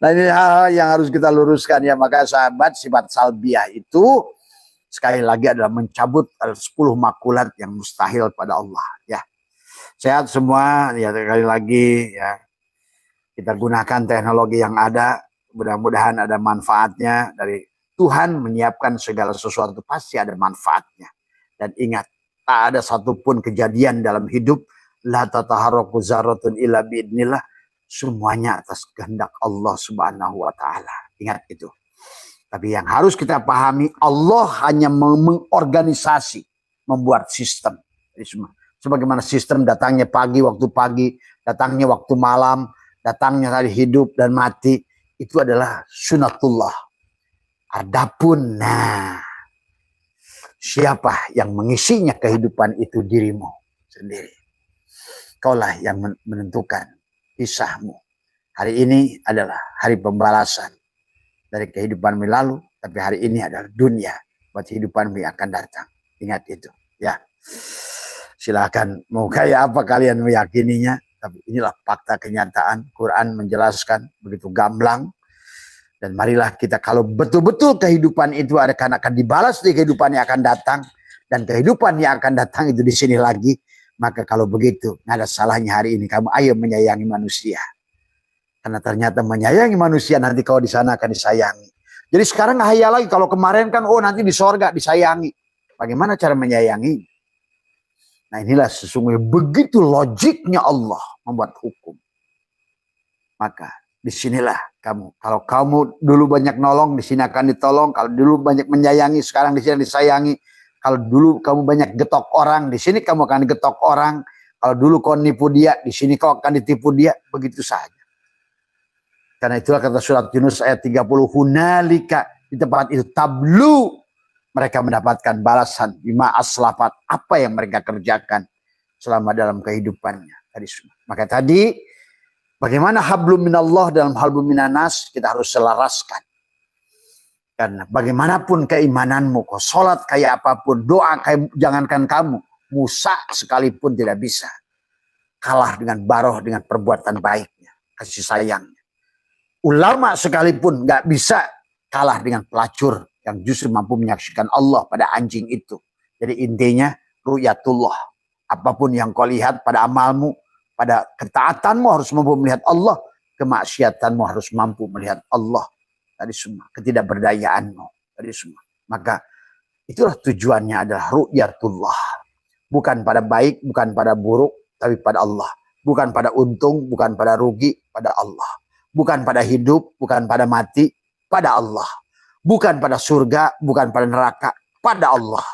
Nah ini hal yang harus kita luruskan ya. Maka sahabat, sifat salbiah itu sekali lagi adalah mencabut 10 makulat yang mustahil pada Allah ya. Sehat semua ya, sekali lagi ya. Kita gunakan teknologi yang ada, mudah-mudahan ada manfaatnya. Dari Tuhan menyiapkan segala sesuatu pasti ada manfaatnya. Dan ingat, tak ada satupun kejadian dalam hidup la tataharraku zarratun illa biidnillah, semuanya atas kehendak Allah Subhanahu wa taala. Ingat itu. Tapi yang harus kita pahami, Allah hanya mengorganisasi, membuat sistem. Sebagaimana sistem datangnya pagi waktu pagi, datangnya waktu malam, datangnya hari hidup dan mati, itu adalah sunatullah. Adapun siapa yang mengisinya kehidupan itu dirimu sendiri. Kaulah yang menentukan kisahmu. Hari ini adalah hari pembalasan dari kehidupanmu lalu, tapi hari ini adalah dunia buat kehidupanmu yang akan datang. Ingat itu ya. Silakan mau kayak apa kalian meyakininya, tapi inilah fakta kenyataan. Quran menjelaskan begitu gamblang. Dan marilah kita, kalau betul-betul kehidupan itu akan dibalas di kehidupan yang akan datang, dan kehidupan yang akan datang itu di sini lagi, maka kalau begitu nggak ada salahnya hari ini kamu ayo menyayangi manusia. Karena ternyata menyayangi manusia nanti kalau di sana akan disayangi. Jadi sekarang hayal lagi, kalau kemarin kan nanti di sorga disayangi. Bagaimana cara menyayangi? Nah inilah sesungguhnya begitu logiknya Allah membuat hukum. Maka disinilah kamu. Kalau kamu dulu banyak nolong, di sini akan ditolong. Kalau dulu banyak menyayangi, sekarang di sini disayangi. Kalau dulu kamu banyak getok orang, di sini kamu akan digetok orang. Kalau dulu kau nipu dia, di sini kau akan ditipu dia. Begitu saja. Karena itulah kata surat Yunus ayat 30, hunalika, di tempat itu tablu, mereka mendapatkan balasan bima aslafat, apa yang mereka kerjakan selama dalam kehidupannya. Maka tadi bagaimana hablum minallah dalam hablum minanas, kita harus selaraskan. Karena bagaimanapun keimananmu, kau sholat kayak apapun, doa kayak, jangankan kamu, Musa sekalipun tidak bisa kalah dengan Baroh dengan perbuatan baiknya, kasih sayangnya. Ulama sekalipun nggak bisa kalah dengan pelacur yang justru mampu menyaksikan Allah pada anjing itu. Jadi intinya ru'yatullah. Apapun yang kau lihat pada amalmu, pada ketaatanmu harus mampu melihat Allah, kemaksiatanmu harus mampu melihat Allah. Tadi semua ketidakberdayaanmu, tadi semua. Maka itulah tujuannya adalah ru'yatullah. Bukan pada baik, bukan pada buruk, tapi pada Allah. Bukan pada untung, bukan pada rugi, pada Allah. Bukan pada hidup, bukan pada mati, pada Allah. Bukan pada surga, bukan pada neraka, pada Allah.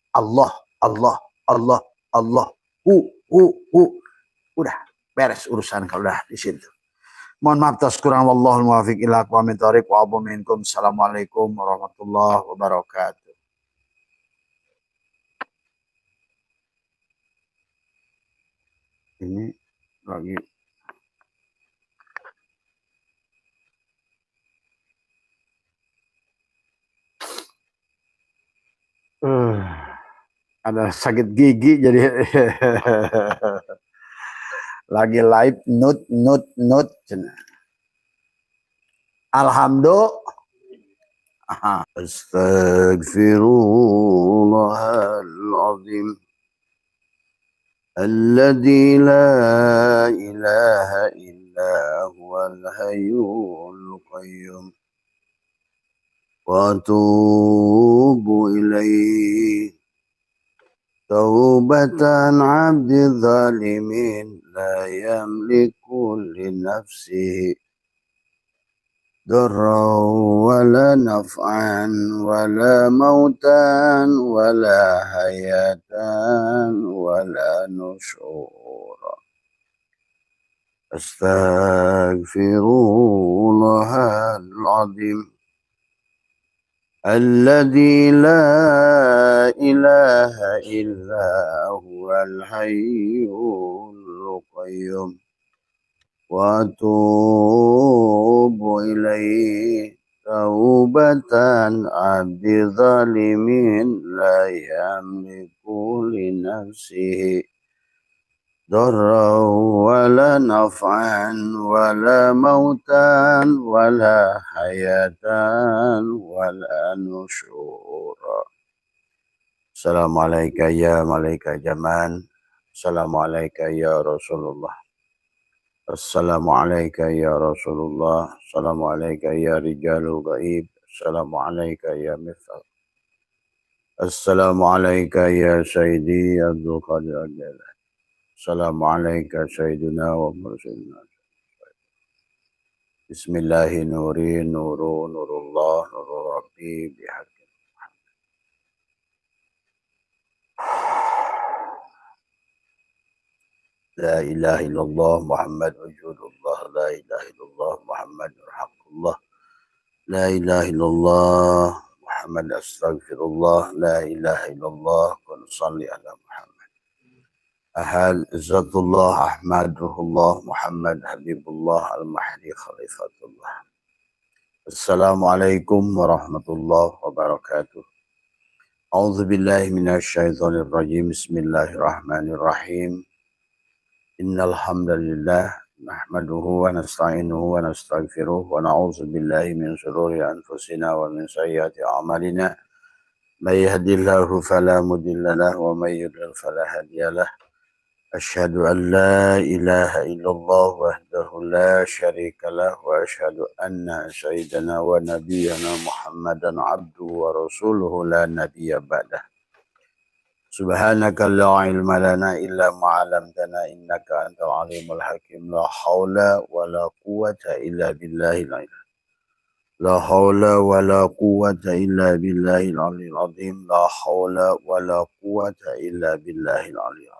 Allah, Allah, Allah, Allah. Udah beres urusan kalau udah di situ. Mohon maaf atas kurang, wallahul muwaffiq ila aqwamit thoriq wa abu minkum. Assalamualaikum warahmatullahi wabarakatuh. Ini lagi ada sakit gigi jadi lagi live nut alhamdulillah. Astaghfirullahaladzim alladzi la ilaha illa huwal hayyul qayyum wa atubu ilaihi taubatan abdi zalimin la yamliku li nafsihi darran wala naf'an wala mautan wala hayatan wala nusyura. Astaghfirullahaladzim alladzi la ilaha illa huwal hayyul qayyum wa atubu ilaihi taubatan abdi zalimin la yamliku li nafsihi darra wala naf'an wala mautan wala hayatan wala nusyura. Assalamualaikum ya malaikat zaman. Assalamualaikum ya Rasulullah. Assalamualaikum ya Rasulullah. Assalamualaikum ya Rijalul Gaib. Assalamualaikum ya Mifal. Assalamualaikum ya Sayyidi Abdul Qadir Al-Jailani. Assalamualaikum Sayyidina wa Mursalina. Bismillahi nuri nuru nurullah nuru Rabbi bihaqqi. La ilaha illallah Muhammad wujudullah. La ilaha illallah Muhammad rahmatullah. La ilaha illallah Muhammad astaghfirullah. La ilaha illallah wa nusalli ala Muhammad. Ahad izzatullah Ahmad ruhullah Muhammad habibullah al-mahdi khalifatullah. Assalamualaikum warahmatullahi wabarakatuh. A'udzu billahi minasyaitonir rajim. Bismillahirrahmanirrahim. Innal hamdalillah nahmaduhu wa nasta'inuhu wa nastaghfiruh wa na'udzu billahi min shururi anfusina wa min sayyiati a'malina. May yahdihillahu fala mudilla lahu wa may yudlil fala hadiya lahu. Asyhadu an la ilaha illallah wahdahu la syarika lahu wa asyhadu anna sayyidana wa nabiyyana Muhammadan abduhu wa rasuluhu la nabiyya ba'dah. Subhanaka la ilma lana illa ma 'allamtana innaka antal alimul hakim. La haula wala quwwata illa billahil azim. La haula wala quwwata illa billahil azim. La haula wala quwwata illa billahil azim.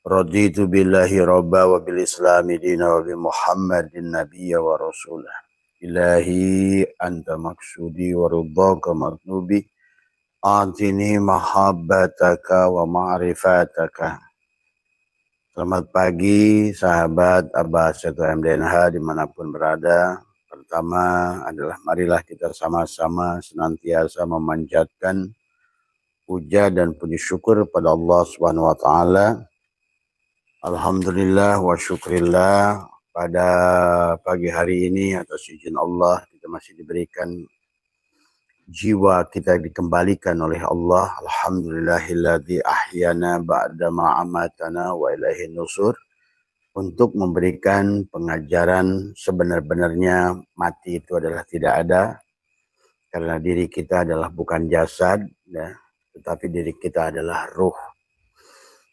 Raditu billahi rabba wa bil islami dina wa bi Muhammadin nabiyya wa rasulah. Ilahi anta maksudi wa ridhaka matlubi. Atini mahabbataka wa ma'rifataka. Selamat pagi sahabat Abbas atau MDNH dimanapun berada. Pertama adalah marilah kita sama-sama senantiasa memanjatkan puja dan puji syukur pada Allah Subhanahu wa taala. Alhamdulillah wa syukrillah, pada pagi hari ini atas izin Allah kita masih diberikan jiwa, kita dikembalikan oleh Allah. Alhamdulillahilladzi ahyana ba'da ma amatana wa ilaihin nusur, untuk memberikan pengajaran sebenar-benarnya mati itu adalah tidak ada, karena diri kita adalah bukan jasad ya, tetapi diri kita adalah ruh.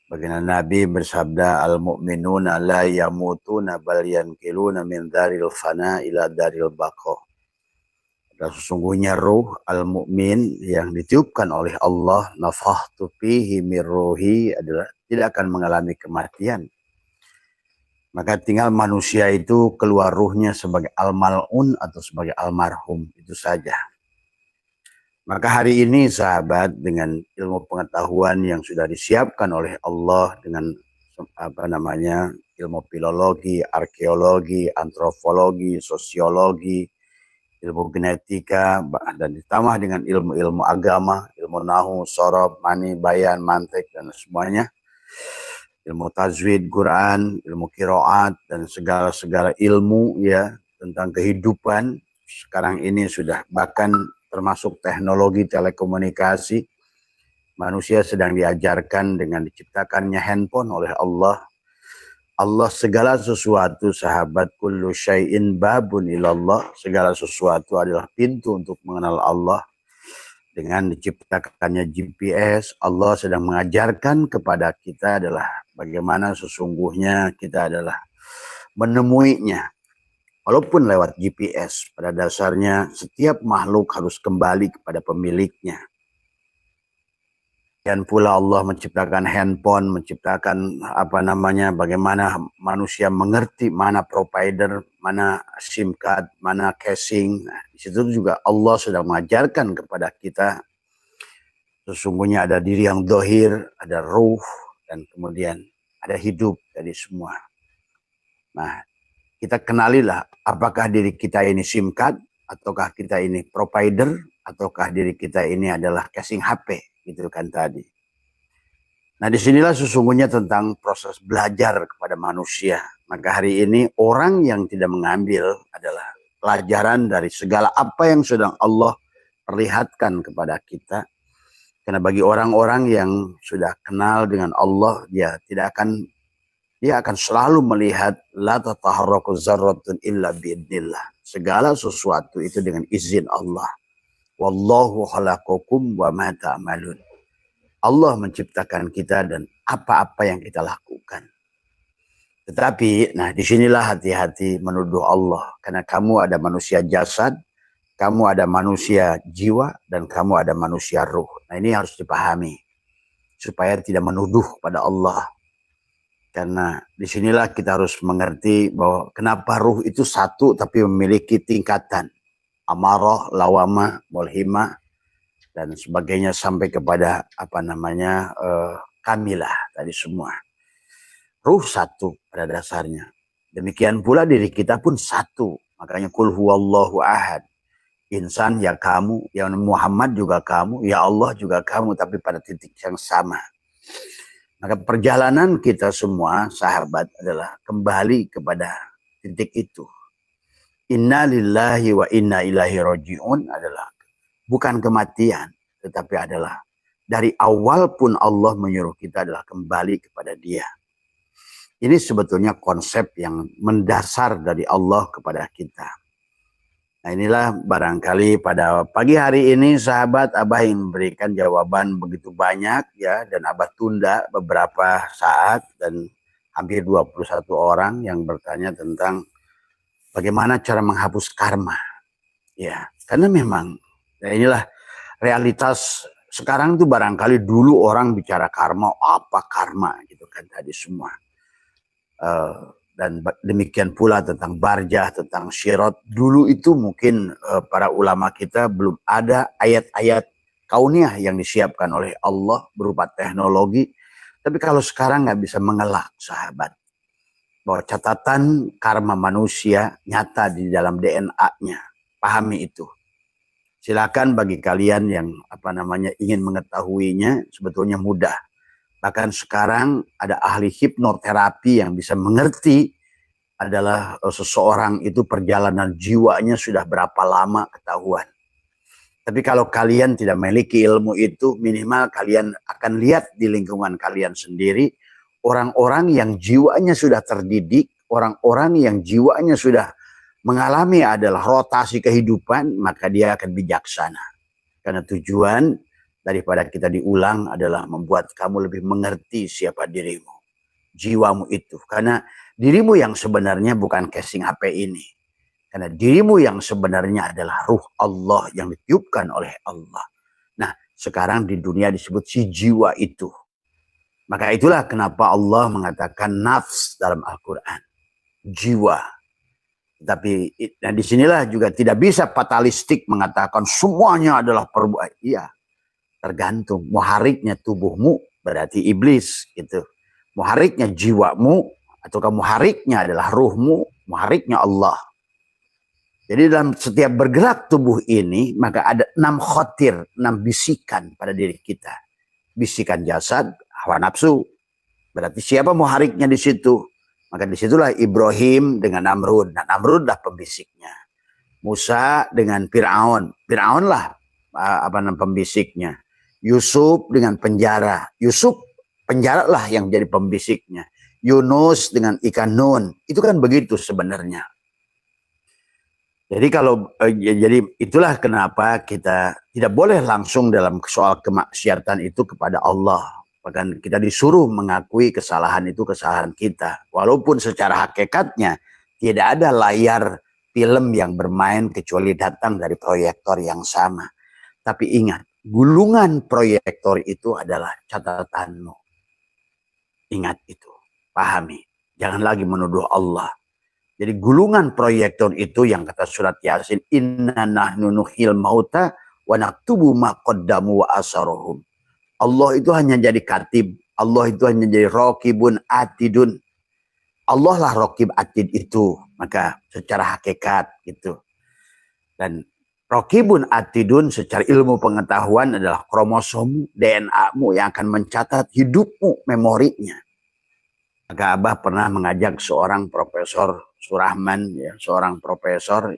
Bagaimana Nabi bersabda, al-mu'minuna la yamutuna bal yankiluna min daril fana ila daril baqa. Dan sesungguhnya ruh al-mu'min yang ditiupkan oleh Allah, nafahtu fihi min ruhi, adalah tidak akan mengalami kematian. Maka tinggal manusia itu keluar ruhnya sebagai al-mal'un atau sebagai almarhum, itu saja. Maka hari ini sahabat, dengan ilmu pengetahuan yang sudah disiapkan oleh Allah dengan ilmu filologi, arkeologi, antropologi, sosiologi, ilmu genetika, dan ditambah dengan ilmu-ilmu agama, ilmu nahu, sorob, mani, bayan, mantek, dan semuanya, ilmu tajwid, Quran, ilmu qiraat, dan segala-segala ilmu ya tentang kehidupan. Sekarang ini sudah bahkan termasuk teknologi telekomunikasi, manusia sedang diajarkan dengan diciptakannya handphone oleh Allah. Allah segala sesuatu sahabat, kullu syai'in babun ilallah, segala sesuatu adalah pintu untuk mengenal Allah. Dengan diciptakannya GPS, Allah sedang mengajarkan kepada kita adalah bagaimana sesungguhnya kita adalah menemuinya. Walaupun lewat GPS, pada dasarnya setiap makhluk harus kembali kepada pemiliknya. Dan pula Allah menciptakan handphone, menciptakan bagaimana manusia mengerti mana provider, mana SIM card, mana casing. Nah, di situ juga Allah sudah mengajarkan kepada kita sesungguhnya ada diri yang dohir, ada ruh, dan kemudian ada hidup dari semua. Nah, kita kenalilah apakah diri kita ini SIM card, ataukah kita ini provider, ataukah diri kita ini adalah casing HP, gitu kan tadi. Nah, disinilah sesungguhnya tentang proses belajar kepada manusia. Maka hari ini orang yang tidak mengambil adalah pelajaran dari segala apa yang sedang Allah perlihatkan kepada kita. Karena bagi orang-orang yang sudah kenal dengan Allah, dia akan selalu melihat la tataharraku dzarratun illa biidznillah. Segala sesuatu itu dengan izin Allah. Wallahu khalaqakum wa ma ta'malun. Allah menciptakan kita dan apa-apa yang kita lakukan. Tetapi, nah disinilah hati-hati menuduh Allah. Karena kamu ada manusia jasad, kamu ada manusia jiwa, dan kamu ada manusia ruh. Nah ini harus dipahami. Supaya tidak menuduh pada Allah. Karena disinilah kita harus mengerti bahwa kenapa ruh itu satu tapi memiliki tingkatan. Amarah, lawamah, mulhimah, dan sebagainya sampai kepada kamilah tadi semua. Ruh satu pada dasarnya. Demikian pula diri kita pun satu. Makanya kul huwallahu ahad. Insan ya kamu, ya Muhammad juga kamu, ya Allah juga kamu, tapi pada titik yang sama. Maka perjalanan kita semua sahabat adalah kembali kepada titik itu. Inna lillahi wa inna ilaihi raji'un adalah bukan kematian, tetapi adalah dari awal pun Allah menyuruh kita adalah kembali kepada Dia. Ini sebetulnya konsep yang mendasar dari Allah kepada kita. Nah inilah barangkali pada pagi hari ini sahabat Abah ingin memberikan jawaban begitu banyak ya, dan Abah tunda beberapa saat dan hampir 21 orang yang bertanya tentang bagaimana cara menghapus karma. Ya, karena memang ya inilah realitas sekarang itu. Barangkali dulu orang bicara karma, apa karma gitu kan tadi semua. Dan demikian pula tentang barjah, tentang syirat. Dulu itu mungkin para ulama kita belum ada ayat-ayat kauniyah yang disiapkan oleh Allah berupa teknologi. Tapi kalau sekarang nggak bisa mengelak sahabat, bahwa catatan karma manusia nyata di dalam DNA-nya. Pahami itu. Silakan bagi kalian yang ingin mengetahuinya, sebetulnya mudah. Bahkan sekarang ada ahli hipnoterapi yang bisa mengerti adalah seseorang itu perjalanan jiwanya sudah berapa lama ketahuan. Tapi kalau kalian tidak memiliki ilmu itu, minimal kalian akan lihat di lingkungan kalian sendiri, orang-orang yang jiwanya sudah terdidik, orang-orang yang jiwanya sudah mengalami adalah rotasi kehidupan, maka dia akan bijaksana. Karena tujuan daripada kita diulang adalah membuat kamu lebih mengerti siapa dirimu, jiwamu itu. Karena dirimu yang sebenarnya bukan casing HP ini. Karena dirimu yang sebenarnya adalah ruh Allah yang ditiupkan oleh Allah. Nah, sekarang di dunia disebut si jiwa itu. Maka itulah kenapa Allah mengatakan nafs dalam Al-Quran. Jiwa. Tapi disinilah juga tidak bisa fatalistik mengatakan semuanya adalah perbuatan. Iya. Tergantung muhariknya tubuhmu berarti iblis gitu. Muhariknya jiwamu ataukah muhariknya adalah ruhmu, muhariknya Allah. Jadi dalam setiap bergerak tubuh ini maka ada 6 khotir, 6 bisikan pada diri kita. Bisikan jasad, hawa nafsu. Berarti siapa muhariknya di situ? Maka disitulah Ibrahim dengan Namrud. Nah, Namrud lah pembisiknya. Musa dengan Fir'aun. Fir'aun lah pembisiknya. Yusuf dengan penjara. Yusuf penjara lah yang jadi pembisiknya. Yunus dengan ikan nun. Itu kan begitu sebenarnya. Jadi jadi itulah kenapa kita tidak boleh langsung dalam soal kemaksiatan itu kepada Allah. Bahkan kita disuruh mengakui kesalahan itu kesalahan kita. Walaupun secara hakikatnya tidak ada layar film yang bermain kecuali datang dari proyektor yang sama. Tapi ingat, gulungan proyektor itu adalah catatanmu. Ingat itu, pahami. Jangan lagi menuduh Allah. Jadi gulungan proyektor itu yang kata surat Yasin, inna nahnu nuhyil mauta wa naktubu ma qaddamu wa asarohum. Allah itu hanya jadi katib, Allah itu hanya jadi raqibun atidun. Allah lah raqib atid itu. Maka secara hakikat gitu. Dan rokibun atidun secara ilmu pengetahuan adalah kromosom DNA-mu yang akan mencatat hidupmu, memorinya. Maka Abah pernah mengajak seorang Profesor Surahman, ya, seorang profesor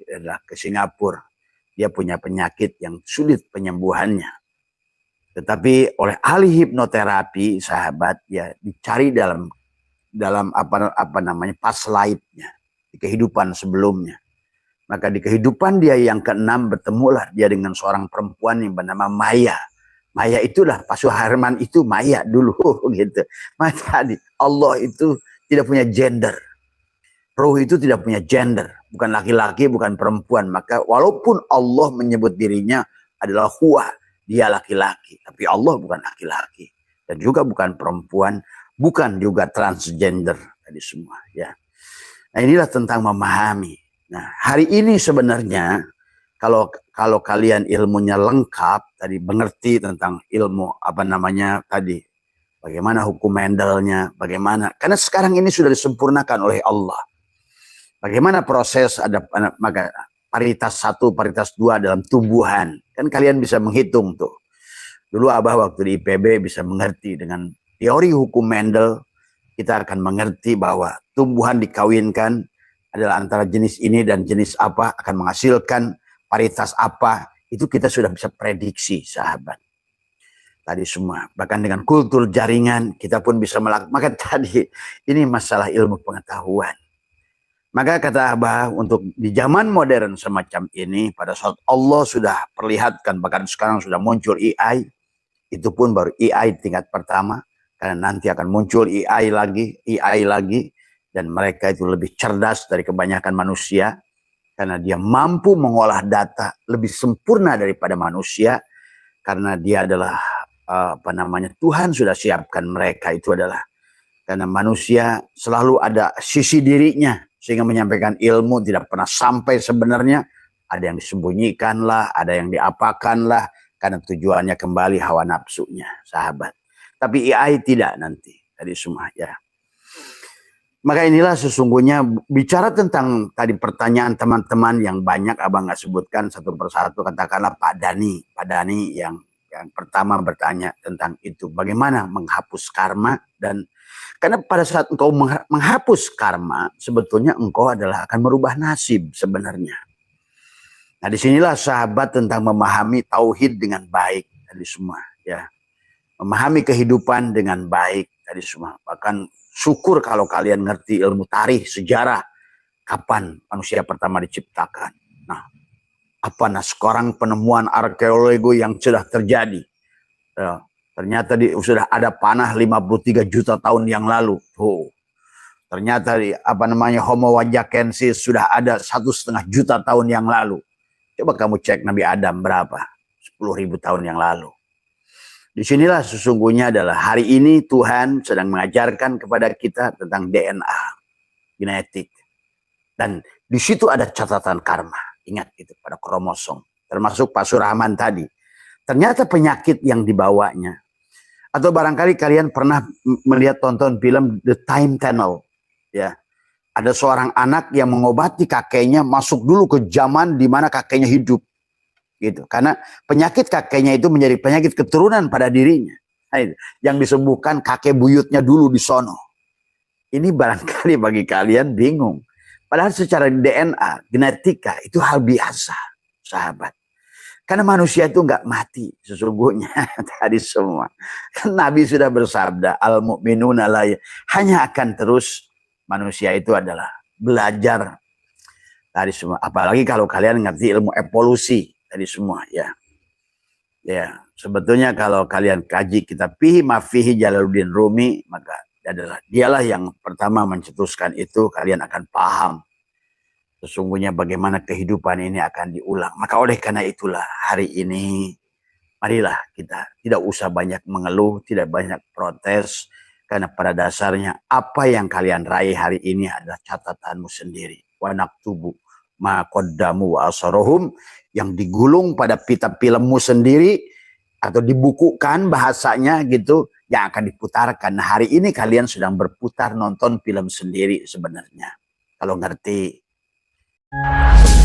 ke Singapura. Dia punya penyakit yang sulit penyembuhannya. Tetapi oleh ahli hipnoterapi, sahabat, ya dicari dalam apa namanya past life-nya, di kehidupan sebelumnya. Maka di kehidupan dia yang keenam bertemulah dia dengan seorang perempuan yang bernama Maya. Maya itulah Pak Suharman itu Maya dulu gitu. Maka Allah itu tidak punya gender. Ruh itu tidak punya gender, bukan laki-laki, bukan perempuan. Maka walaupun Allah menyebut dirinya adalah huwa, dia laki-laki, tapi Allah bukan laki-laki dan juga bukan perempuan, bukan juga transgender tadi semua ya. Nah, inilah tentang memahami. Nah, hari ini sebenarnya kalau kalian ilmunya lengkap tadi, mengerti tentang ilmu apa namanya tadi, bagaimana hukum Mendelnya, bagaimana, karena sekarang ini sudah disempurnakan oleh Allah. Bagaimana proses ada maka paritas 1, paritas 2 dalam tumbuhan. Kan kalian bisa menghitung tuh. Dulu Abah waktu di IPB bisa mengerti dengan teori hukum Mendel, kita akan mengerti bahwa tumbuhan dikawinkan adalah antara jenis ini dan jenis apa, akan menghasilkan paritas apa, itu kita sudah bisa prediksi, sahabat. Tadi semua, bahkan dengan kultur jaringan, kita pun bisa melakukan. Maka tadi, ini masalah ilmu pengetahuan. Maka kata Abah, untuk di zaman modern semacam ini, pada saat Allah sudah perlihatkan, bahkan sekarang sudah muncul AI, itu pun baru AI tingkat pertama, karena nanti akan muncul AI lagi, dan mereka itu lebih cerdas dari kebanyakan manusia, karena dia mampu mengolah data lebih sempurna daripada manusia, karena dia adalah, Tuhan sudah siapkan mereka itu adalah, karena manusia selalu ada sisi dirinya, sehingga menyampaikan ilmu tidak pernah sampai sebenarnya. Ada yang disembunyikan lah, ada yang diapakan lah, karena tujuannya kembali hawa nafsunya, sahabat. Tapi AI tidak nanti, tadi semua ya. Maka inilah sesungguhnya bicara tentang tadi pertanyaan teman-teman yang banyak Abang nggak sebutkan satu persatu. Katakanlah Pak Dani yang pertama bertanya tentang itu, bagaimana menghapus karma. Dan karena pada saat engkau menghapus karma, sebetulnya engkau adalah akan merubah nasib sebenarnya. Nah, disinilah sahabat tentang memahami tauhid dengan baik tadi semua ya. Memahami kehidupan dengan baik tadi semua. Bahkan syukur kalau kalian ngerti ilmu tarikh, sejarah, kapan manusia pertama diciptakan. Nah, sekarang penemuan arkeologi yang sudah terjadi. Ya, ternyata sudah ada panah 53 juta tahun yang lalu. Ternyata Homo wajakensis sudah ada 1,5 juta tahun yang lalu. Coba kamu cek Nabi Adam berapa? 10.000 tahun yang lalu. Disinilah sesungguhnya adalah hari ini Tuhan sedang mengajarkan kepada kita tentang DNA, genetik. Dan di situ ada catatan karma. Ingat itu pada kromosom. Termasuk Pak Surahman tadi. Ternyata penyakit yang dibawanya. Atau barangkali kalian pernah melihat tonton film The Time Tunnel. Ya. Ada seorang anak yang mengobati kakeknya masuk dulu ke zaman di mana kakeknya hidup. Gitu. Karena penyakit kakeknya itu menjadi penyakit keturunan pada dirinya. Yang disembuhkan kakek buyutnya dulu di sono. Ini barangkali bagi kalian bingung. Padahal secara DNA, genetika itu hal biasa, sahabat. Karena manusia itu nggak mati sesungguhnya tadi semua. Kan Nabi sudah bersabda, al-mu'minuna la hanya akan terus manusia itu adalah belajar tadi semua. Apalagi kalau kalian ngerti ilmu evolusi tadi semua ya. Ya, sebetulnya kalau kalian kaji kitab Fihi Mafihi Jalaluddin Rumi, maka dialah yang pertama mencetuskan itu, kalian akan paham sesungguhnya bagaimana kehidupan ini akan diulang. Maka oleh karena itulah hari ini marilah kita tidak usah banyak mengeluh, tidak banyak protes, karena pada dasarnya apa yang kalian raih hari ini adalah catatanmu sendiri. Wa naktubu ma qaddamu wa asarohum, yang digulung pada pita filmmu sendiri atau dibukukan bahasanya gitu, yang akan diputarkan. Nah, hari ini kalian sedang berputar nonton film sendiri sebenarnya. Kalau ngerti Wabarakatuh.